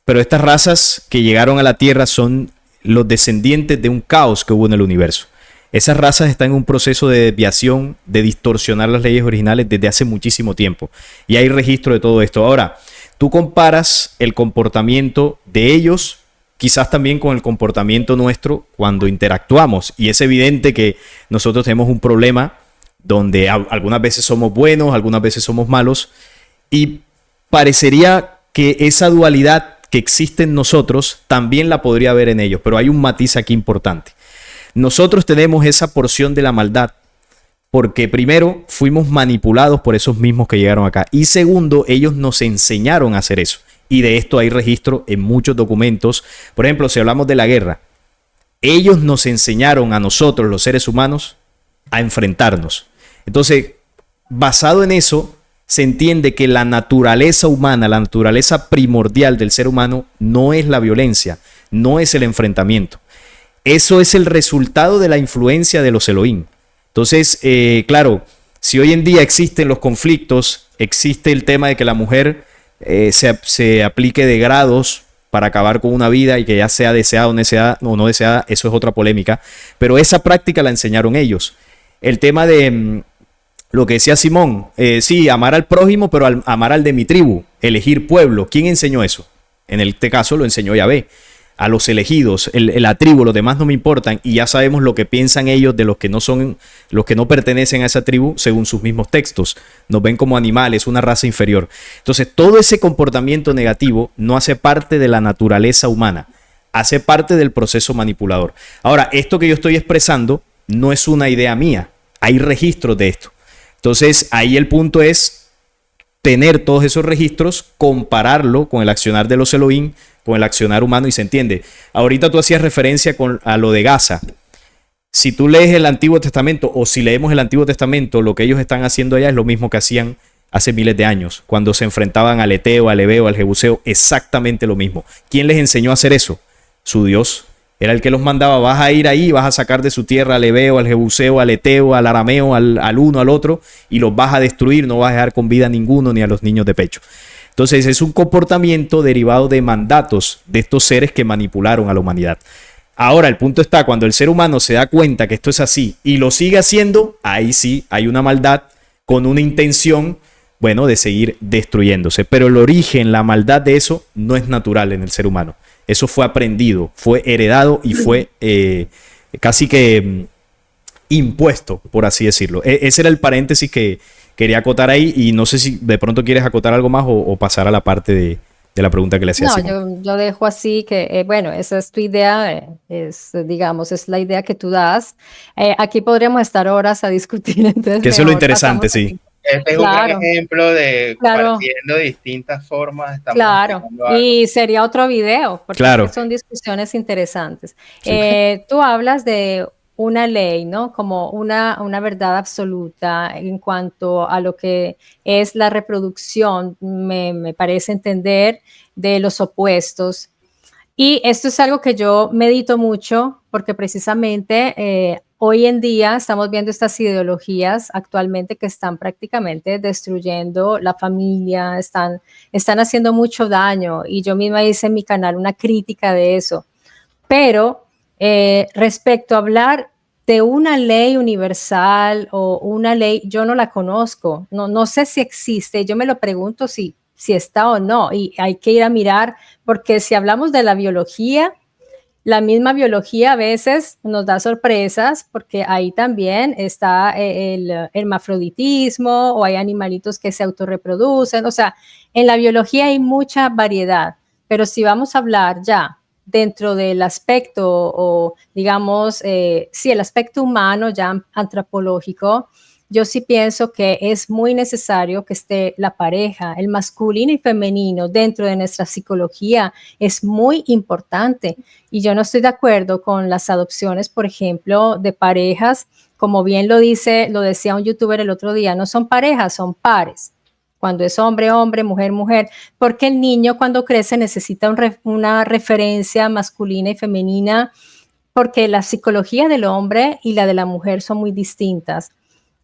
pero estas razas que llegaron a la Tierra son los descendientes de un caos que hubo en el universo. Esas razas están en un proceso de desviación, de distorsionar las leyes originales desde hace muchísimo tiempo. Y hay registro de todo esto. Ahora, tú comparas el comportamiento de ellos, quizás también con el comportamiento nuestro cuando interactuamos. Y es evidente que nosotros tenemos un problema donde algunas veces somos buenos, algunas veces somos malos. Y parecería que esa dualidad que existe en nosotros también la podría haber en ellos. Pero hay un matiz aquí importante. Nosotros tenemos esa porción de la maldad porque primero fuimos manipulados por esos mismos que llegaron acá y segundo, ellos nos enseñaron a hacer eso y de esto hay registro en muchos documentos. Por ejemplo, si hablamos de la guerra, ellos nos enseñaron a nosotros, los seres humanos, a enfrentarnos. Entonces, basado en eso, se entiende que la naturaleza humana, la naturaleza primordial del ser humano no es la violencia, no es el enfrentamiento. Eso es el resultado de la influencia de los Elohim. Entonces, claro, si hoy en día existen los conflictos, existe el tema de que la mujer se aplique de grados para acabar con una vida y que ya sea deseada o no deseada, eso es otra polémica. Pero esa práctica la enseñaron ellos. El tema de lo que decía Simón, sí, amar al prójimo, pero amar al de mi tribu, elegir pueblo. ¿Quién enseñó eso? En este caso lo enseñó Yahvé. A los elegidos, la tribu, los demás no me importan y ya sabemos lo que piensan ellos de los que no pertenecen a esa tribu según sus mismos textos. Nos ven como animales, una raza inferior. Entonces, todo ese comportamiento negativo no hace parte de la naturaleza humana, hace parte del proceso manipulador. Ahora, esto que yo estoy expresando no es una idea mía, hay registros de esto. Entonces, ahí el punto es tener todos esos registros, compararlo con el accionar de los Elohim, con el accionar humano y se entiende. Ahorita tú hacías referencia a lo de Gaza. Si tú lees el Antiguo Testamento o si leemos el Antiguo Testamento, lo que ellos están haciendo allá es lo mismo que hacían hace miles de años, cuando se enfrentaban al Eteo, al Ebeo, al Jebuseo, exactamente lo mismo. ¿Quién les enseñó a hacer eso? Su Dios. Era el que los mandaba, vas a ir ahí, vas a sacar de su tierra al Ebeo, al Jebuseo, al Eteo, al Arameo, al uno, al otro, y los vas a destruir, no vas a dejar con vida a ninguno ni a los niños de pecho. Entonces es un comportamiento derivado de mandatos de estos seres que manipularon a la humanidad. Ahora el punto está, cuando el ser humano se da cuenta que esto es así y lo sigue haciendo, ahí sí hay una maldad con una intención, bueno, de seguir destruyéndose. Pero el origen, la maldad de eso no es natural en el ser humano. Eso fue aprendido, fue heredado y fue casi que impuesto, por así decirlo. Ese era el paréntesis que quería acotar ahí y no sé si de pronto quieres acotar algo más o pasar a la parte de la pregunta que le hacía. No, yo dejo así que, bueno, esa es tu idea, digamos, es la idea que tú das. Aquí podríamos estar horas a discutir. Entonces que eso es lo interesante, sí. Este es un gran ejemplo de partiendo de distintas formas. Claro, y sería otro video, porque son discusiones interesantes. Sí. Tú hablas de una ley, ¿no? Como una verdad absoluta en cuanto a lo que es la reproducción, me parece entender, de los opuestos. Y esto es algo que yo medito mucho porque precisamente hoy en día estamos viendo estas ideologías actualmente que están prácticamente destruyendo la familia, están haciendo mucho daño y yo misma hice en mi canal una crítica de eso. Pero respecto a hablar de una ley universal o una ley, yo no la conozco, no sé si existe, yo me lo pregunto si está o no, y hay que ir a mirar, porque si hablamos de la biología, la misma biología a veces nos da sorpresas, porque ahí también está el hermafroditismo, o hay animalitos que se autorreproducen, o sea, en la biología hay mucha variedad, pero si vamos a hablar ya dentro del aspecto, o digamos, sí, el aspecto humano ya antropológico, yo sí pienso que es muy necesario que esté la pareja, el masculino y femenino dentro de nuestra psicología, es muy importante. Y yo no estoy de acuerdo con las adopciones, por ejemplo, de parejas, como bien lo decía un youtuber el otro día, no son parejas, son pares. Cuando es hombre, hombre, mujer, mujer, porque el niño cuando crece necesita una referencia masculina y femenina, porque la psicología del hombre y la de la mujer son muy distintas.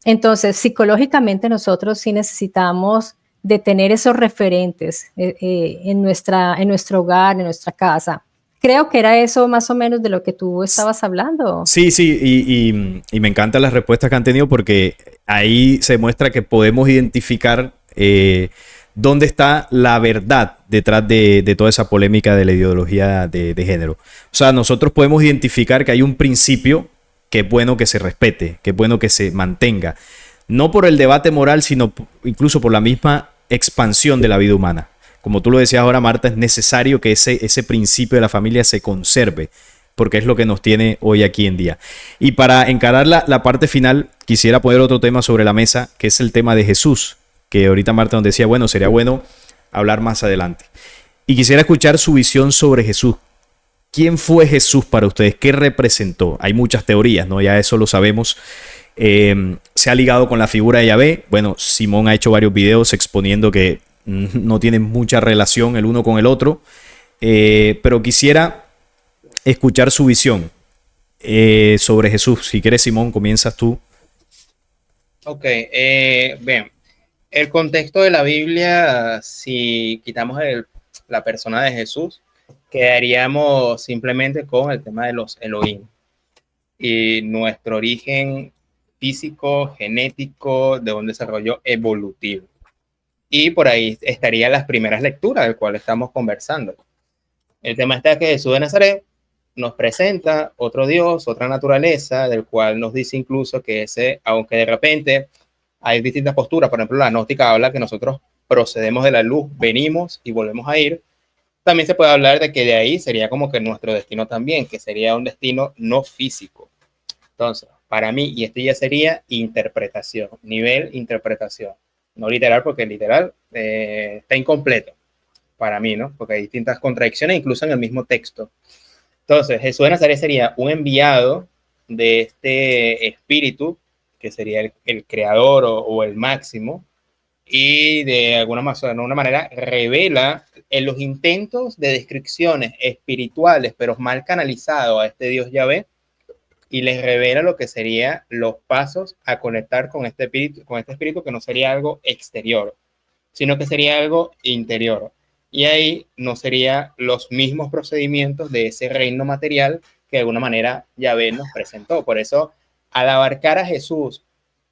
Entonces, psicológicamente nosotros sí necesitamos de tener esos referentes en nuestro hogar, en nuestra casa. Creo que era eso más o menos de lo que tú estabas hablando. Sí, sí, y me encantan las respuestas que han tenido porque ahí se muestra que podemos identificar dónde está la verdad detrás de toda esa polémica de la ideología de género. O sea, nosotros podemos identificar que hay un principio que es bueno que se respete, que es bueno que se mantenga. No por el debate moral, sino incluso por la misma expansión de la vida humana. Como tú lo decías ahora, Marta, es necesario que ese principio de la familia se conserve, porque es lo que nos tiene hoy aquí en día. Y para encarar la parte final, quisiera poner otro tema sobre la mesa, que es el tema de Jesús, que ahorita Marta nos decía, bueno, sería bueno hablar más adelante. Y quisiera escuchar su visión sobre Jesús. ¿Quién fue Jesús para ustedes? ¿Qué representó? Hay muchas teorías, ¿no? Ya eso lo sabemos. Se ha ligado con la figura de Yahvé. Bueno, Simón ha hecho varios videos exponiendo que no tienen mucha relación el uno con el otro. Pero quisiera escuchar su visión sobre Jesús. Si quieres, Simón, comienzas tú. Ok, bien. El contexto de la Biblia, si quitamos la persona de Jesús, quedaríamos simplemente con el tema de los Elohim y nuestro origen físico, genético, de un desarrollo evolutivo. Y por ahí estarían las primeras lecturas del cual estamos conversando. El tema está que Jesús de Nazaret nos presenta otro Dios, otra naturaleza, del cual nos dice incluso que ese, aunque de repente hay distintas posturas, por ejemplo, la gnóstica habla que nosotros procedemos de la luz, venimos y volvemos a ir. También se puede hablar de que de ahí sería como que nuestro destino también, que sería un destino no físico. Entonces, para mí, y esto ya sería interpretación, nivel interpretación. No literal, porque literal está incompleto para mí, ¿no? Porque hay distintas contradicciones, incluso en el mismo texto. Entonces, Jesús de Nazaret sería un enviado de este espíritu, que sería el creador o el máximo, y de alguna manera revela en los intentos de descripciones espirituales, pero mal canalizado a este Dios Yahvé, y les revela lo que serían los pasos a conectar con este espíritu que no sería algo exterior, sino que sería algo interior. Y ahí no serían los mismos procedimientos de ese reino material que de alguna manera Yahvé nos presentó. Por eso, al abarcar a Jesús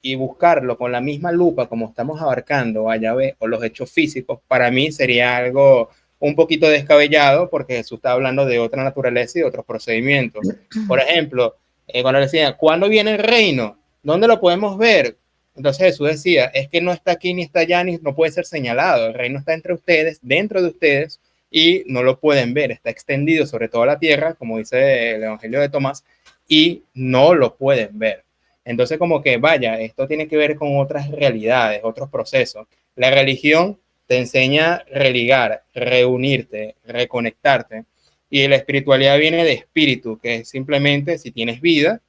y buscarlo con la misma lupa como estamos abarcando a Yahvé o los hechos físicos, para mí sería algo un poquito descabellado, porque Jesús está hablando de otra naturaleza y de otros procedimientos. Por ejemplo, cuando decía, ¿cuándo viene el reino? ¿Dónde lo podemos ver? Entonces Jesús decía, es que no está aquí ni está allá, ni no puede ser señalado. El reino está entre ustedes, dentro de ustedes, y no lo pueden ver. Está extendido sobre toda la tierra, como dice el Evangelio de Tomás, y no lo pueden ver. Entonces, como que, vaya, esto tiene que ver con otras realidades, otros procesos. La religión te enseña a religar, reunirte, reconectarte, y la espiritualidad viene de espíritu, que es simplemente, si tienes vida,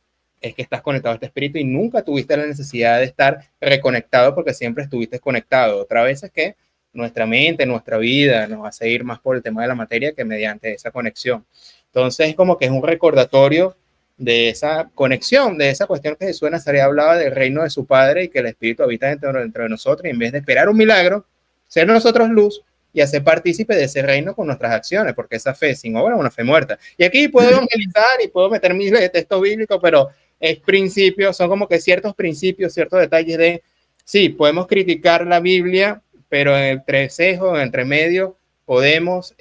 es que estás conectado a este espíritu y nunca tuviste la necesidad de estar reconectado porque siempre estuviste conectado. Otra vez es que nuestra mente, nuestra vida nos hace ir más por el tema de la materia que mediante esa conexión. Entonces, como que es un recordatorio de esa conexión, de esa cuestión que Jesús de Nazaret hablaba del reino de su Padre y que el Espíritu habita dentro de nosotros, y en vez de esperar un milagro, ser nosotros luz y hacer partícipe de ese reino con nuestras acciones, porque esa fe sin obra es una fe muerta. Y aquí puedo evangelizar y puedo meter miles de textos bíblicos, pero es principios, son como que ciertos principios, ciertos detalles de, sí, podemos criticar la Biblia, pero en el entrecejo, en el entremedio, podemos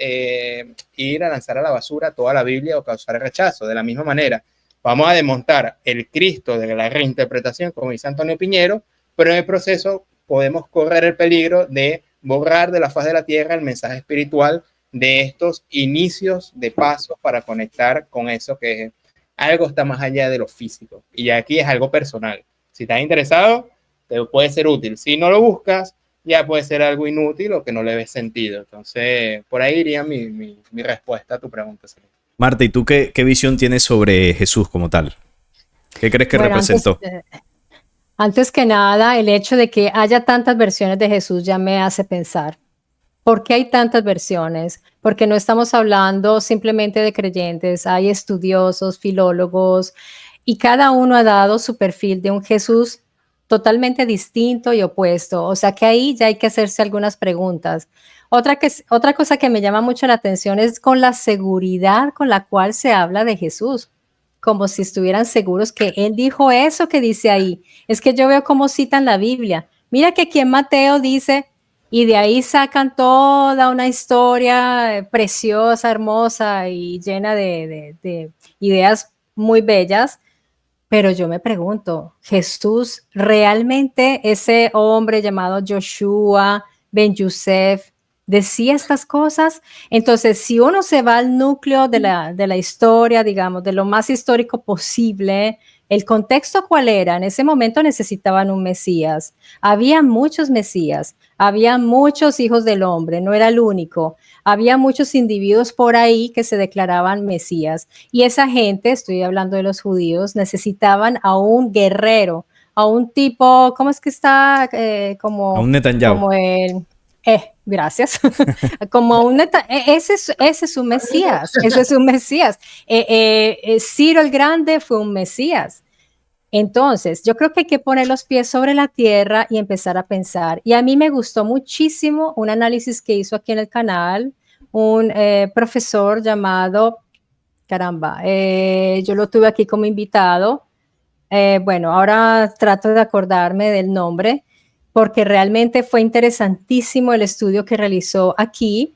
ir a lanzar a la basura toda la Biblia o causar rechazo. De la misma manera, vamos a desmontar el Cristo de la reinterpretación, como dice Antonio Piñero, pero en el proceso podemos correr el peligro de borrar de la faz de la tierra el mensaje espiritual de estos inicios de pasos para conectar con eso que es algo está más allá de lo físico. Y aquí es algo personal. Si estás interesado, te puede ser útil. Si no lo buscas, ya puede ser algo inútil o que no le ves sentido. Entonces, por ahí iría mi respuesta a tu pregunta. Marta, ¿y tú qué visión tienes sobre Jesús como tal? ¿Qué crees que representó? Antes que nada, el hecho de que haya tantas versiones de Jesús ya me hace pensar. ¿Por qué hay tantas versiones? Porque no estamos hablando simplemente de creyentes, hay estudiosos, filólogos, y cada uno ha dado su perfil de un Jesús totalmente distinto y opuesto. O sea que ahí ya hay que hacerse algunas preguntas. Otra cosa que me llama mucho la atención es con la seguridad con la cual se habla de Jesús, como si estuvieran seguros que él dijo eso que dice ahí. Es que yo veo cómo citan la Biblia. Mira que aquí en Mateo dice, y de ahí sacan toda una historia preciosa, hermosa y llena de ideas muy bellas. Pero yo me pregunto, ¿Jesús realmente, ese hombre llamado Joshua Ben Yosef, decía estas cosas? Entonces, si uno se va al núcleo de la historia, digamos, de lo más histórico posible, ¿el contexto cuál era? En ese momento necesitaban un Mesías. Había muchos Mesías, había muchos hijos del hombre, no era el único. Había muchos individuos por ahí que se declaraban Mesías. Y esa gente, estoy hablando de los judíos, necesitaban a un guerrero, a un tipo, ¿cómo es que está? A un Netanyahu. Como el... gracias. Como un ese es un Mesías, ese es un Mesías. Ciro el Grande fue un Mesías. Entonces, yo creo que hay que poner los pies sobre la tierra y empezar a pensar. Y a mí me gustó muchísimo un análisis que hizo aquí en el canal un profesor llamado, caramba, yo lo tuve aquí como invitado. Bueno, ahora trato de acordarme del nombre, porque realmente fue interesantísimo el estudio que realizó aquí.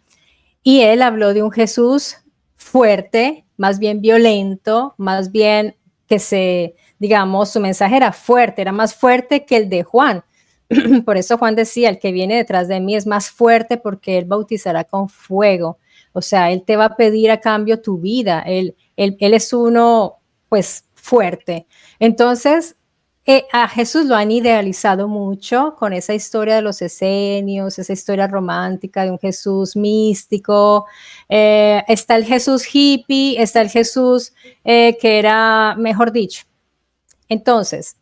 Y él habló de un Jesús fuerte, más bien violento, más bien digamos, su mensaje era fuerte, era más fuerte que el de Juan. Por eso Juan decía, el que viene detrás de mí es más fuerte porque él bautizará con fuego. O sea, él te va a pedir a cambio tu vida. Él es uno, pues, fuerte. Entonces, a Jesús lo han idealizado mucho con esa historia de los esenios, esa historia romántica de un Jesús místico. Está el Jesús hippie, está el Jesús que era, mejor dicho. Entonces,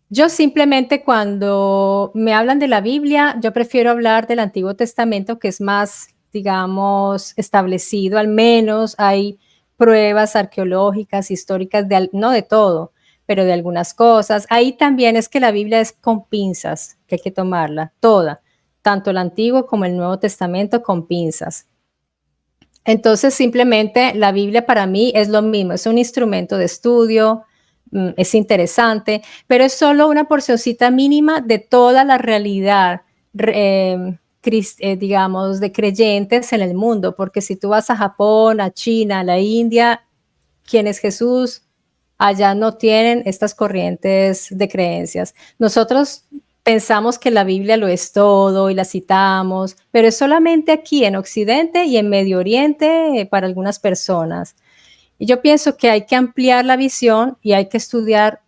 yo simplemente cuando me hablan de la Biblia, yo prefiero hablar del Antiguo Testamento, que es más, digamos, establecido, al menos hay pruebas arqueológicas, históricas, no de todo, pero de algunas cosas. Ahí también es que la Biblia es con pinzas, que hay que tomarla, toda, tanto el Antiguo como el Nuevo Testamento con pinzas. Entonces, simplemente la Biblia para mí es lo mismo, es un instrumento de estudio, es interesante, pero es solo una porcioncita mínima de toda la realidad, digamos, de creyentes en el mundo, porque si tú vas a Japón, a China, a la India, ¿quién es Jesús? Allá no tienen estas corrientes de creencias. Nosotros pensamos que la Biblia lo es todo y la citamos, pero es solamente aquí en Occidente y en Medio Oriente para algunas personas. Y yo pienso que hay que ampliar la visión y hay que estudiar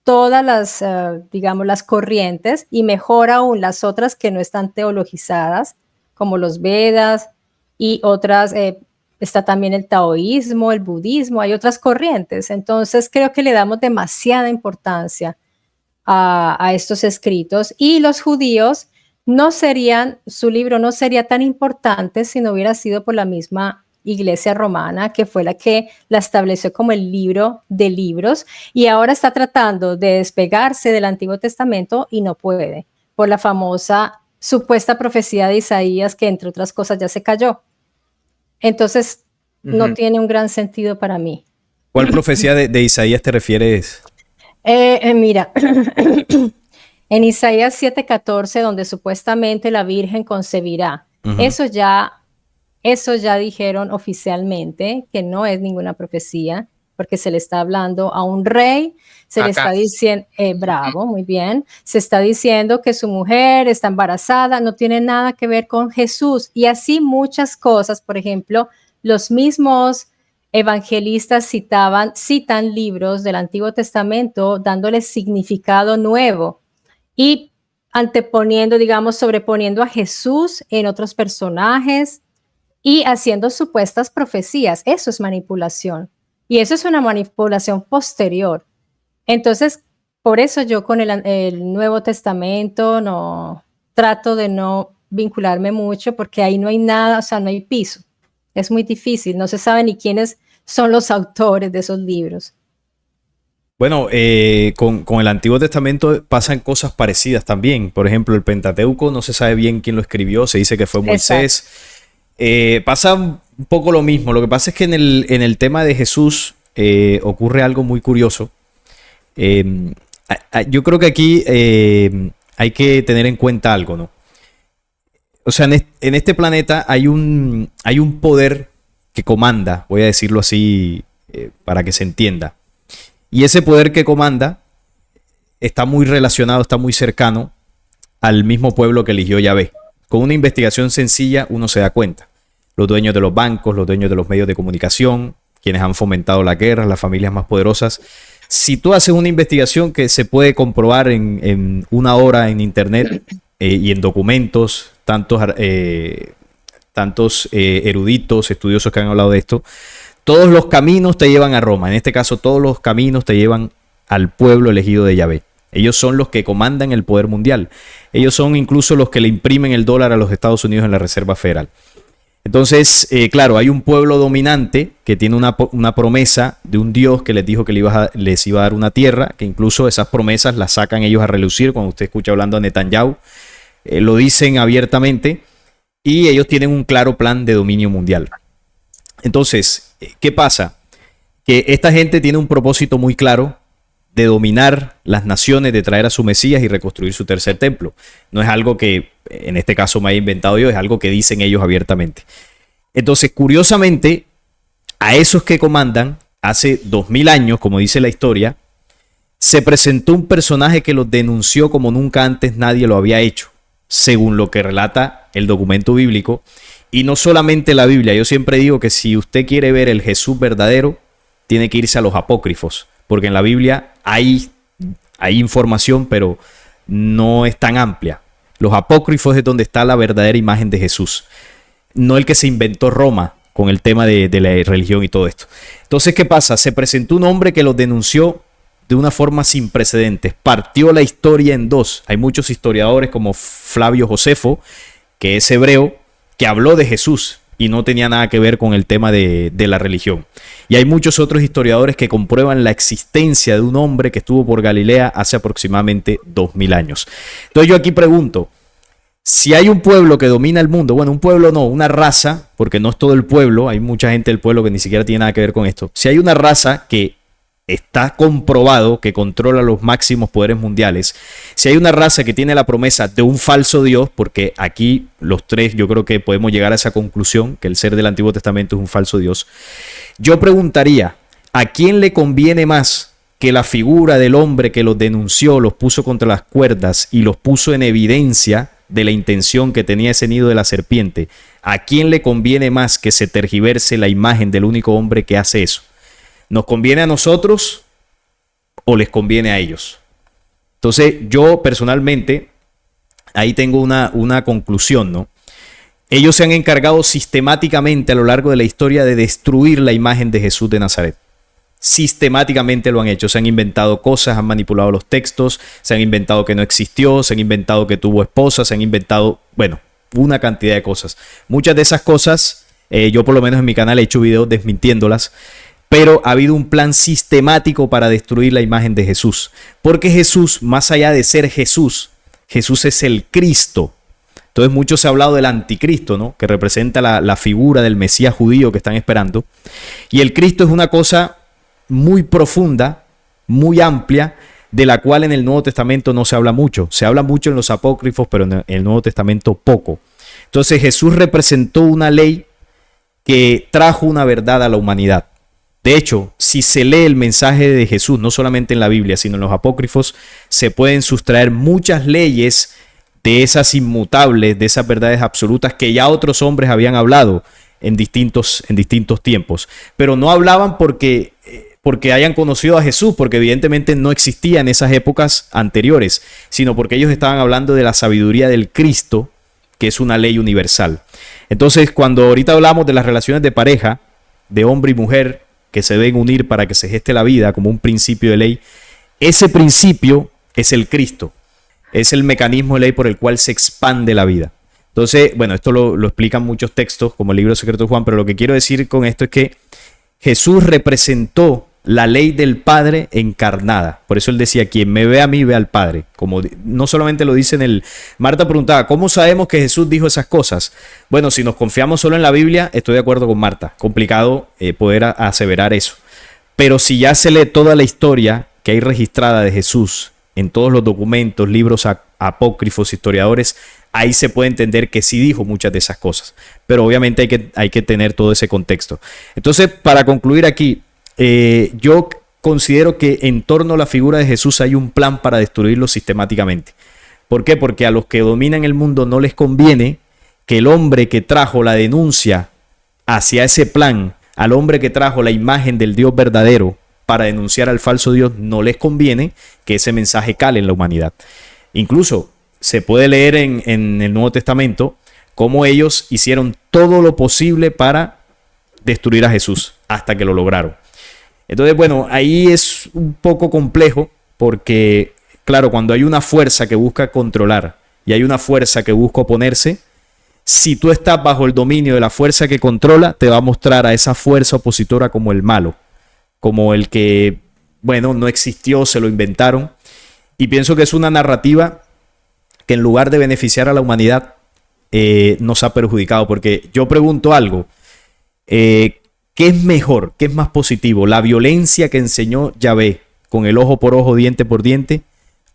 todas las, digamos, las corrientes y mejor aún las otras que no están teologizadas, como los Vedas y otras. Está también el taoísmo, el budismo, hay otras corrientes. Entonces creo que le damos demasiada importancia a estos escritos y los judíos su libro no sería tan importante si no hubiera sido por la misma Iglesia romana, que fue la que la estableció como el libro de libros y ahora está tratando de despegarse del Antiguo Testamento y no puede, por la famosa supuesta profecía de Isaías que entre otras cosas ya se cayó. Entonces, no tiene un gran sentido para mí. ¿Cuál profecía de Isaías te refieres? Mira, en Isaías 7:14, donde supuestamente la Virgen concebirá, eso ya dijeron oficialmente que no es ninguna profecía, porque se le está hablando a un rey, le está diciendo, bravo, muy bien, se está diciendo que su mujer está embarazada, no tiene nada que ver con Jesús, y así muchas cosas. Por ejemplo, los mismos evangelistas citan libros del Antiguo Testamento dándoles significado nuevo y anteponiendo, digamos, sobreponiendo a Jesús en otros personajes y haciendo supuestas profecías. Eso es manipulación. Y eso es una manipulación posterior. Entonces, por eso yo con el Nuevo Testamento no trato de no vincularme mucho, porque ahí no hay nada, o sea, no hay piso. Es muy difícil, no se sabe ni quiénes son los autores de esos libros. Bueno, con el Antiguo Testamento pasan cosas parecidas también. Por ejemplo, el Pentateuco no se sabe bien quién lo escribió, se dice que fue Moisés. Pasa un poco lo mismo. Lo que pasa es que en el tema de Jesús ocurre algo muy curioso. Yo creo que aquí hay que tener en cuenta algo, ¿no? O sea, en este planeta hay un poder que comanda, voy a decirlo así para que se entienda. Y ese poder que comanda está muy relacionado, está muy cercano al mismo pueblo que eligió Yahvé. Con una investigación sencilla uno se da cuenta. Los dueños de los bancos, los dueños de los medios de comunicación, quienes han fomentado la guerra, las familias más poderosas. Si tú haces una investigación que se puede comprobar en una hora en internet y en documentos, tantos eruditos, estudiosos que han hablado de esto, todos los caminos te llevan a Roma. En este caso, todos los caminos te llevan al pueblo elegido de Yahvé. Ellos son los que comandan el poder mundial. Ellos son incluso los que le imprimen el dólar a los Estados Unidos en la Reserva Federal. Entonces, claro, hay un pueblo dominante que tiene una promesa de un Dios que les dijo que les iba a dar una tierra, que incluso esas promesas las sacan ellos a relucir. Cuando usted escucha hablando a Netanyahu, lo dicen abiertamente, y ellos tienen un claro plan de dominio mundial. Entonces, ¿qué pasa? Que esta gente tiene un propósito muy claro de dominar las naciones, de traer a su Mesías y reconstruir su tercer templo. No es algo que en este caso me haya inventado yo, es algo que dicen ellos abiertamente. Entonces, curiosamente, a esos que comandan, hace 2000 años, como dice la historia, se presentó un personaje que los denunció como nunca antes nadie lo había hecho, según lo que relata el documento bíblico. Y no solamente la Biblia, yo siempre digo que si usted quiere ver el Jesús verdadero, tiene que irse a los apócrifos, porque en la Biblia hay información, pero no es tan amplia. Los apócrifos es donde está la verdadera imagen de Jesús, no el que se inventó Roma con el tema de la religión y todo esto. Entonces, ¿qué pasa? Se presentó un hombre que los denunció de una forma sin precedentes, partió la historia en dos. Hay muchos historiadores como Flavio Josefo, que es hebreo, que habló de Jesús y no tenía nada que ver con el tema de la religión. Y hay muchos otros historiadores que comprueban la existencia de un hombre que estuvo por Galilea hace aproximadamente 2000 años. Entonces yo aquí pregunto, si hay un pueblo que domina el mundo, bueno, un pueblo no, una raza, porque no es todo el pueblo, hay mucha gente del pueblo que ni siquiera tiene nada que ver con esto. Si hay una raza que está comprobado que controla los máximos poderes mundiales, si hay una raza que tiene la promesa de un falso Dios, porque aquí los tres yo creo que podemos llegar a esa conclusión, que el ser del Antiguo Testamento es un falso Dios, yo preguntaría, ¿a quién le conviene más que la figura del hombre que los denunció, los puso contra las cuerdas y los puso en evidencia de la intención que tenía ese nido de la serpiente? ¿A quién le conviene más que se tergiverse la imagen del único hombre que hace eso? ¿Nos conviene a nosotros o les conviene a ellos? Entonces, yo personalmente, ahí tengo una conclusión, ¿no? Ellos se han encargado sistemáticamente a lo largo de la historia de destruir la imagen de Jesús de Nazaret. Sistemáticamente lo han hecho. Se han inventado cosas, han manipulado los textos, se han inventado que no existió, se han inventado que tuvo esposa, se han inventado, bueno, una cantidad de cosas. Muchas de esas cosas, yo por lo menos en mi canal he hecho videos desmintiéndolas, pero ha habido un plan sistemático para destruir la imagen de Jesús. Porque Jesús, más allá de ser Jesús, Jesús es el Cristo. Entonces mucho se ha hablado del anticristo, ¿no? Que representa la figura del Mesías judío que están esperando. Y el Cristo es una cosa muy profunda, muy amplia, de la cual en el Nuevo Testamento no se habla mucho. Se habla mucho en los apócrifos, pero en el Nuevo Testamento poco. Entonces Jesús representó una ley que trajo una verdad a la humanidad. De hecho, si se lee el mensaje de Jesús, no solamente en la Biblia, sino en los apócrifos, se pueden sustraer muchas leyes de esas inmutables, de esas verdades absolutas que ya otros hombres habían hablado en distintos tiempos. Pero no hablaban porque hayan conocido a Jesús, porque evidentemente no existía en esas épocas anteriores, sino porque ellos estaban hablando de la sabiduría del Cristo, que es una ley universal. Entonces, cuando ahorita hablamos de las relaciones de pareja, de hombre y mujer, que se deben unir para que se geste la vida como un principio de ley, ese principio es el Cristo, es el mecanismo de ley por el cual se expande la vida. Entonces, bueno, esto lo explican muchos textos, como el libro secreto de Juan, pero lo que quiero decir con esto es que Jesús representó la ley del Padre encarnada. Por eso él decía, quien me ve a mí, ve al Padre. Como no solamente lo dice en el... Marta preguntaba, ¿cómo sabemos que Jesús dijo esas cosas? Bueno, si nos confiamos solo en la Biblia, estoy de acuerdo con Marta. Complicado poder aseverar eso. Pero si ya se lee toda la historia que hay registrada de Jesús en todos los documentos, libros apócrifos, historiadores, ahí se puede entender que sí dijo muchas de esas cosas. Pero obviamente hay que tener todo ese contexto. Entonces, para concluir aquí, yo considero que en torno a la figura de Jesús hay un plan para destruirlo sistemáticamente. ¿Por qué? Porque a los que dominan el mundo no les conviene que el hombre que trajo la denuncia hacia ese plan, al hombre que trajo la imagen del Dios verdadero para denunciar al falso Dios, no les conviene que ese mensaje cale en la humanidad. Incluso se puede leer en el Nuevo Testamento cómo ellos hicieron todo lo posible para destruir a Jesús hasta que lo lograron. Entonces, bueno, ahí es un poco complejo porque, claro, cuando hay una fuerza que busca controlar y hay una fuerza que busca oponerse, si tú estás bajo el dominio de la fuerza que controla, te va a mostrar a esa fuerza opositora como el malo, como el que, bueno, no existió, se lo inventaron. Y pienso que es una narrativa que en lugar de beneficiar a la humanidad, nos ha perjudicado. Porque yo pregunto algo, ¿qué es mejor? ¿Qué es más positivo? ¿La violencia que enseñó Yahvé con el ojo por ojo, diente por diente?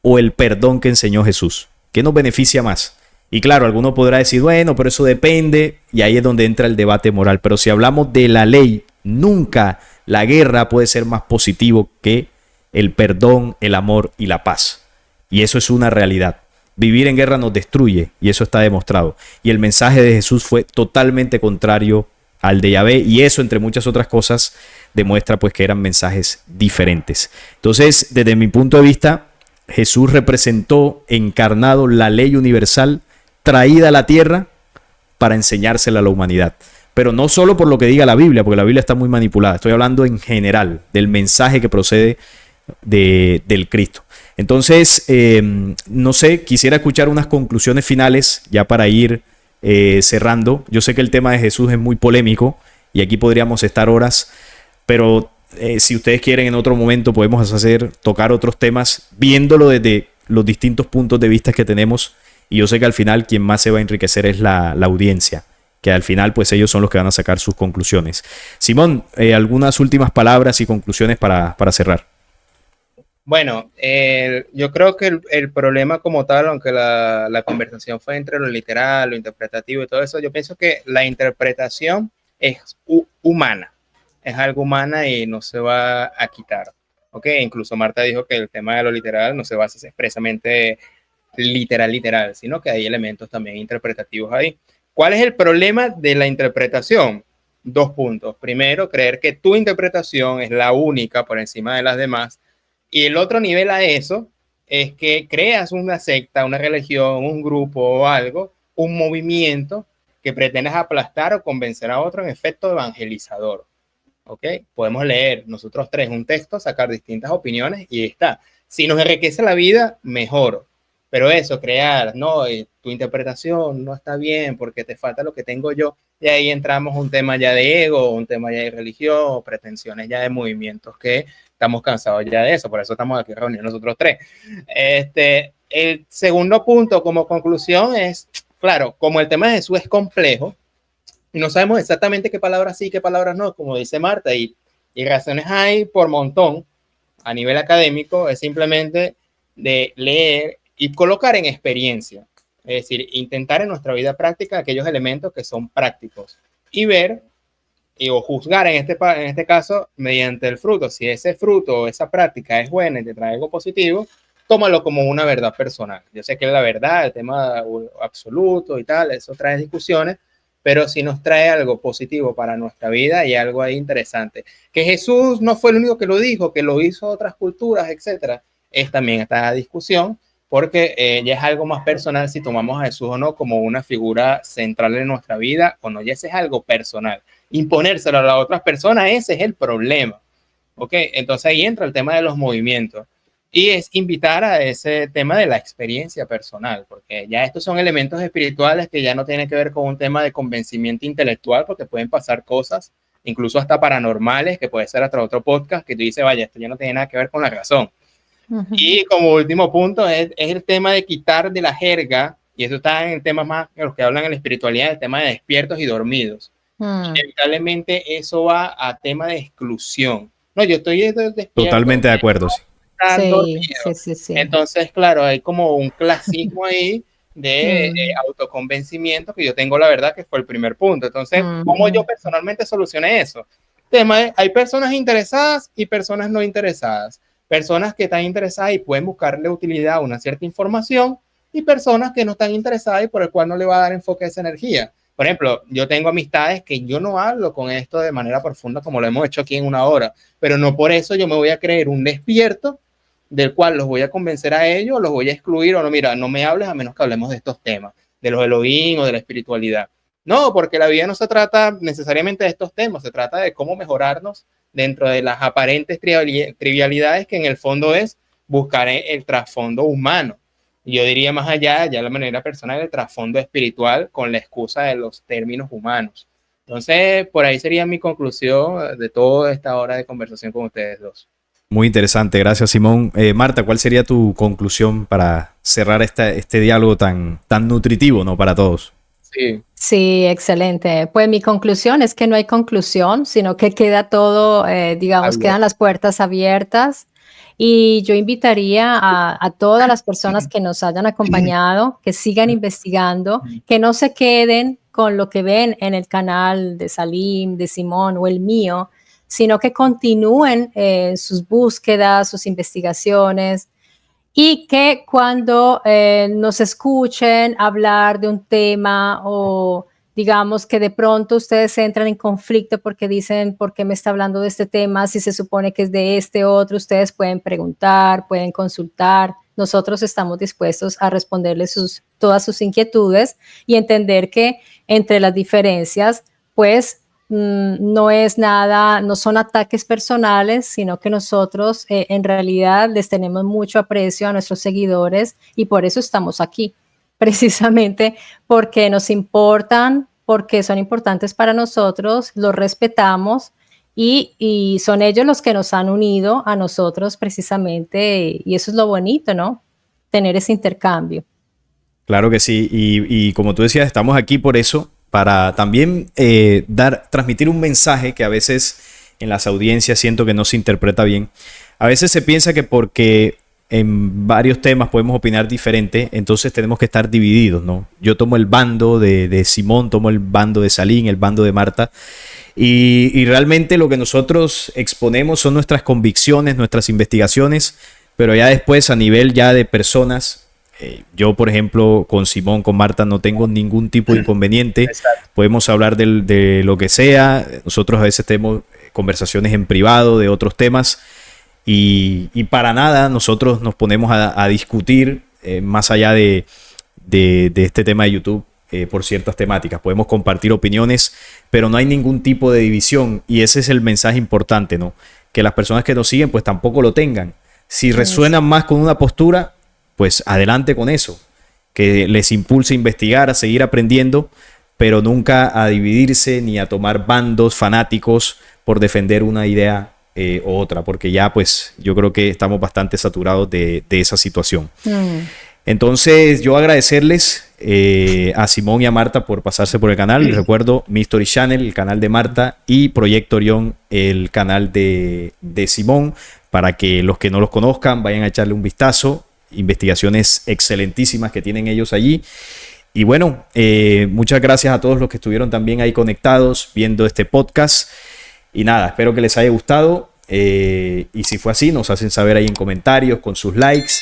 ¿O el perdón que enseñó Jesús? ¿Qué nos beneficia más? Y claro, alguno podrá decir, bueno, pero eso depende. Y ahí es donde entra el debate moral. Pero si hablamos de la ley, nunca la guerra puede ser más positivo que el perdón, el amor y la paz. Y eso es una realidad. Vivir en guerra nos destruye y eso está demostrado. Y el mensaje de Jesús fue totalmente contrario al de Yahvé, y eso, entre muchas otras cosas, demuestra pues que eran mensajes diferentes. Entonces, desde mi punto de vista, Jesús representó encarnado la ley universal traída a la tierra para enseñársela a la humanidad. Pero no solo por lo que diga la Biblia, porque la Biblia está muy manipulada. Estoy hablando en general del mensaje que procede del Cristo. Entonces, no sé, quisiera escuchar unas conclusiones finales ya para ir cerrando. Yo sé que el tema de Jesús es muy polémico y aquí podríamos estar horas, pero si ustedes quieren en otro momento podemos tocar otros temas viéndolo desde los distintos puntos de vista que tenemos, y yo sé que al final quien más se va a enriquecer es la audiencia, que al final pues ellos son los que van a sacar sus conclusiones. Simón, algunas últimas palabras y conclusiones para cerrar. Bueno, yo creo que el problema como tal, aunque la conversación fue entre lo literal, lo interpretativo y todo eso, yo pienso que la interpretación es humana, es algo humana y no se va a quitar. ¿Okay? Incluso Marta dijo que el tema de lo literal no se basa expresamente literal, sino que hay elementos también interpretativos ahí. ¿Cuál es el problema de la interpretación? 2 puntos. Primero, creer que tu interpretación es la única por encima de las demás. Y el otro nivel a eso es que creas una secta, una religión, un grupo o algo, un movimiento que pretendes aplastar o convencer a otro en efecto evangelizador. ¿Ok? Podemos leer nosotros 3 un texto, sacar distintas opiniones y está. Si nos enriquece la vida, mejor. Pero eso, crear, no, tu interpretación no está bien porque te falta lo que tengo yo. Y ahí entramos un tema ya de ego, un tema ya de religión, pretensiones ya de movimientos que estamos cansados ya de eso. Por eso estamos aquí reunidos nosotros 3. El segundo punto como conclusión es, claro, como el tema de Jesús es complejo, y no sabemos exactamente qué palabras sí, qué palabras no, como dice Marta, y razones hay por montón a nivel académico, es simplemente de leer y colocar en experiencia, es decir, intentar en nuestra vida práctica aquellos elementos que son prácticos y ver o juzgar en este caso mediante el fruto. Si ese fruto o esa práctica es buena y te trae algo positivo, tómalo como una verdad personal. Yo sé que es la verdad, el tema absoluto y tal, eso trae discusiones, pero si nos trae algo positivo para nuestra vida y algo ahí interesante. Que Jesús no fue el único que lo dijo, que lo hizo otras culturas, etcétera, es también esta discusión, porque ya es algo más personal si tomamos a Jesús o no como una figura central en nuestra vida o no, ya ese es algo personal. Imponérselo a las otras personas, ese es el problema. ¿Ok? Entonces ahí entra el tema de los movimientos y es invitar a ese tema de la experiencia personal, porque ya estos son elementos espirituales que ya no tienen que ver con un tema de convencimiento intelectual, porque pueden pasar cosas incluso hasta paranormales, que puede ser hasta otro podcast, que tú dices, vaya, esto ya no tiene nada que ver con la razón. Y como último punto es el tema de quitar de la jerga, y eso está en temas más de los que hablan en la espiritualidad, el tema de despiertos y dormidos. Inevitablemente eso va a tema de exclusión. No, yo estoy despierto. Totalmente de acuerdo, sí. Sí. Entonces, claro, hay como un clasismo ahí de autoconvencimiento, que yo tengo la verdad que fue el primer punto. Entonces, ¿cómo yo personalmente solucioné eso? Tema es, hay personas interesadas y personas no interesadas. Personas que están interesadas y pueden buscarle utilidad a una cierta información, y personas que no están interesadas y por el cual no le va a dar enfoque a esa energía. Por ejemplo, yo tengo amistades que yo no hablo con esto de manera profunda como lo hemos hecho aquí en una hora, pero no por eso yo me voy a creer un despierto del cual los voy a convencer a ellos, los voy a excluir o no, mira, no me hables a menos que hablemos de estos temas, de los Elohim o de la espiritualidad. No, porque la vida no se trata necesariamente de estos temas, se trata de cómo mejorarnos dentro de las aparentes trivialidades, que en el fondo es buscar el trasfondo humano. Yo diría más allá, ya la manera personal, el trasfondo espiritual con la excusa de los términos humanos. Entonces, por ahí sería mi conclusión de toda esta hora de conversación con ustedes dos. Muy interesante, gracias Simón. Marta, ¿cuál sería tu conclusión para cerrar este diálogo tan nutritivo, ¿no? Para todos. Sí, excelente. Pues mi conclusión es que no hay conclusión, sino que queda todo, digamos, quedan las puertas abiertas. Y yo invitaría a todas las personas que nos hayan acompañado, que sigan investigando, que no se queden con lo que ven en el canal de Salim, de Simón o el mío, sino que continúen sus búsquedas, sus investigaciones, y que cuando nos escuchen hablar de un tema, o digamos que de pronto ustedes entran en conflicto porque dicen, ¿por qué me está hablando de este tema? Si se supone que es de este otro, ustedes pueden preguntar, pueden consultar. Nosotros estamos dispuestos a responderles todas sus inquietudes y entender que entre las diferencias, pues no es nada, no son ataques personales, sino que nosotros en realidad les tenemos mucho aprecio a nuestros seguidores, y por eso estamos aquí. Precisamente porque nos importan, porque son importantes para nosotros, los respetamos, y son ellos los que nos han unido a nosotros precisamente, y eso es lo bonito, ¿no? Tener ese intercambio. Claro que sí, y como tú decías, estamos aquí por eso, para también transmitir un mensaje que a veces en las audiencias siento que no se interpreta bien. A veces se piensa que porque en varios temas podemos opinar diferente, entonces tenemos que estar divididos, ¿no? Yo tomo el bando de Simón, tomo el bando de Salim, el bando de Marta, y realmente lo que nosotros exponemos son nuestras convicciones, nuestras investigaciones, pero ya después a nivel ya de personas, yo por ejemplo con Simón, con Marta no tengo ningún tipo de inconveniente. Exacto. Podemos hablar de lo que sea, nosotros a veces tenemos conversaciones en privado de otros temas. Y para nada nosotros nos ponemos a discutir más allá de este tema de YouTube por ciertas temáticas. Podemos compartir opiniones, pero no hay ningún tipo de división, y ese es el mensaje importante, ¿no? Que las personas que nos siguen pues tampoco lo tengan. Si resuenan más con una postura, pues adelante con eso, que les impulse a investigar, a seguir aprendiendo, pero nunca a dividirse ni a tomar bandos fanáticos por defender una idea u otra, porque ya pues yo creo que estamos bastante saturados de esa situación. Entonces yo agradecerles a Simón y a Marta por pasarse por el canal. Les recuerdo Mystery Channel, el canal de Marta, y Proyecto Orión, el canal de Simón, para que los que no los conozcan vayan a echarle un vistazo. Investigaciones excelentísimas que tienen ellos allí. Y bueno, muchas gracias a todos los que estuvieron también ahí conectados viendo este podcast. Y nada, espero que les haya gustado. Y si fue así, nos hacen saber ahí en comentarios con sus likes.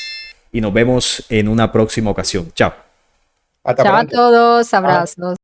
Y nos vemos en una próxima ocasión. Chao. Chao a todos, abrazos.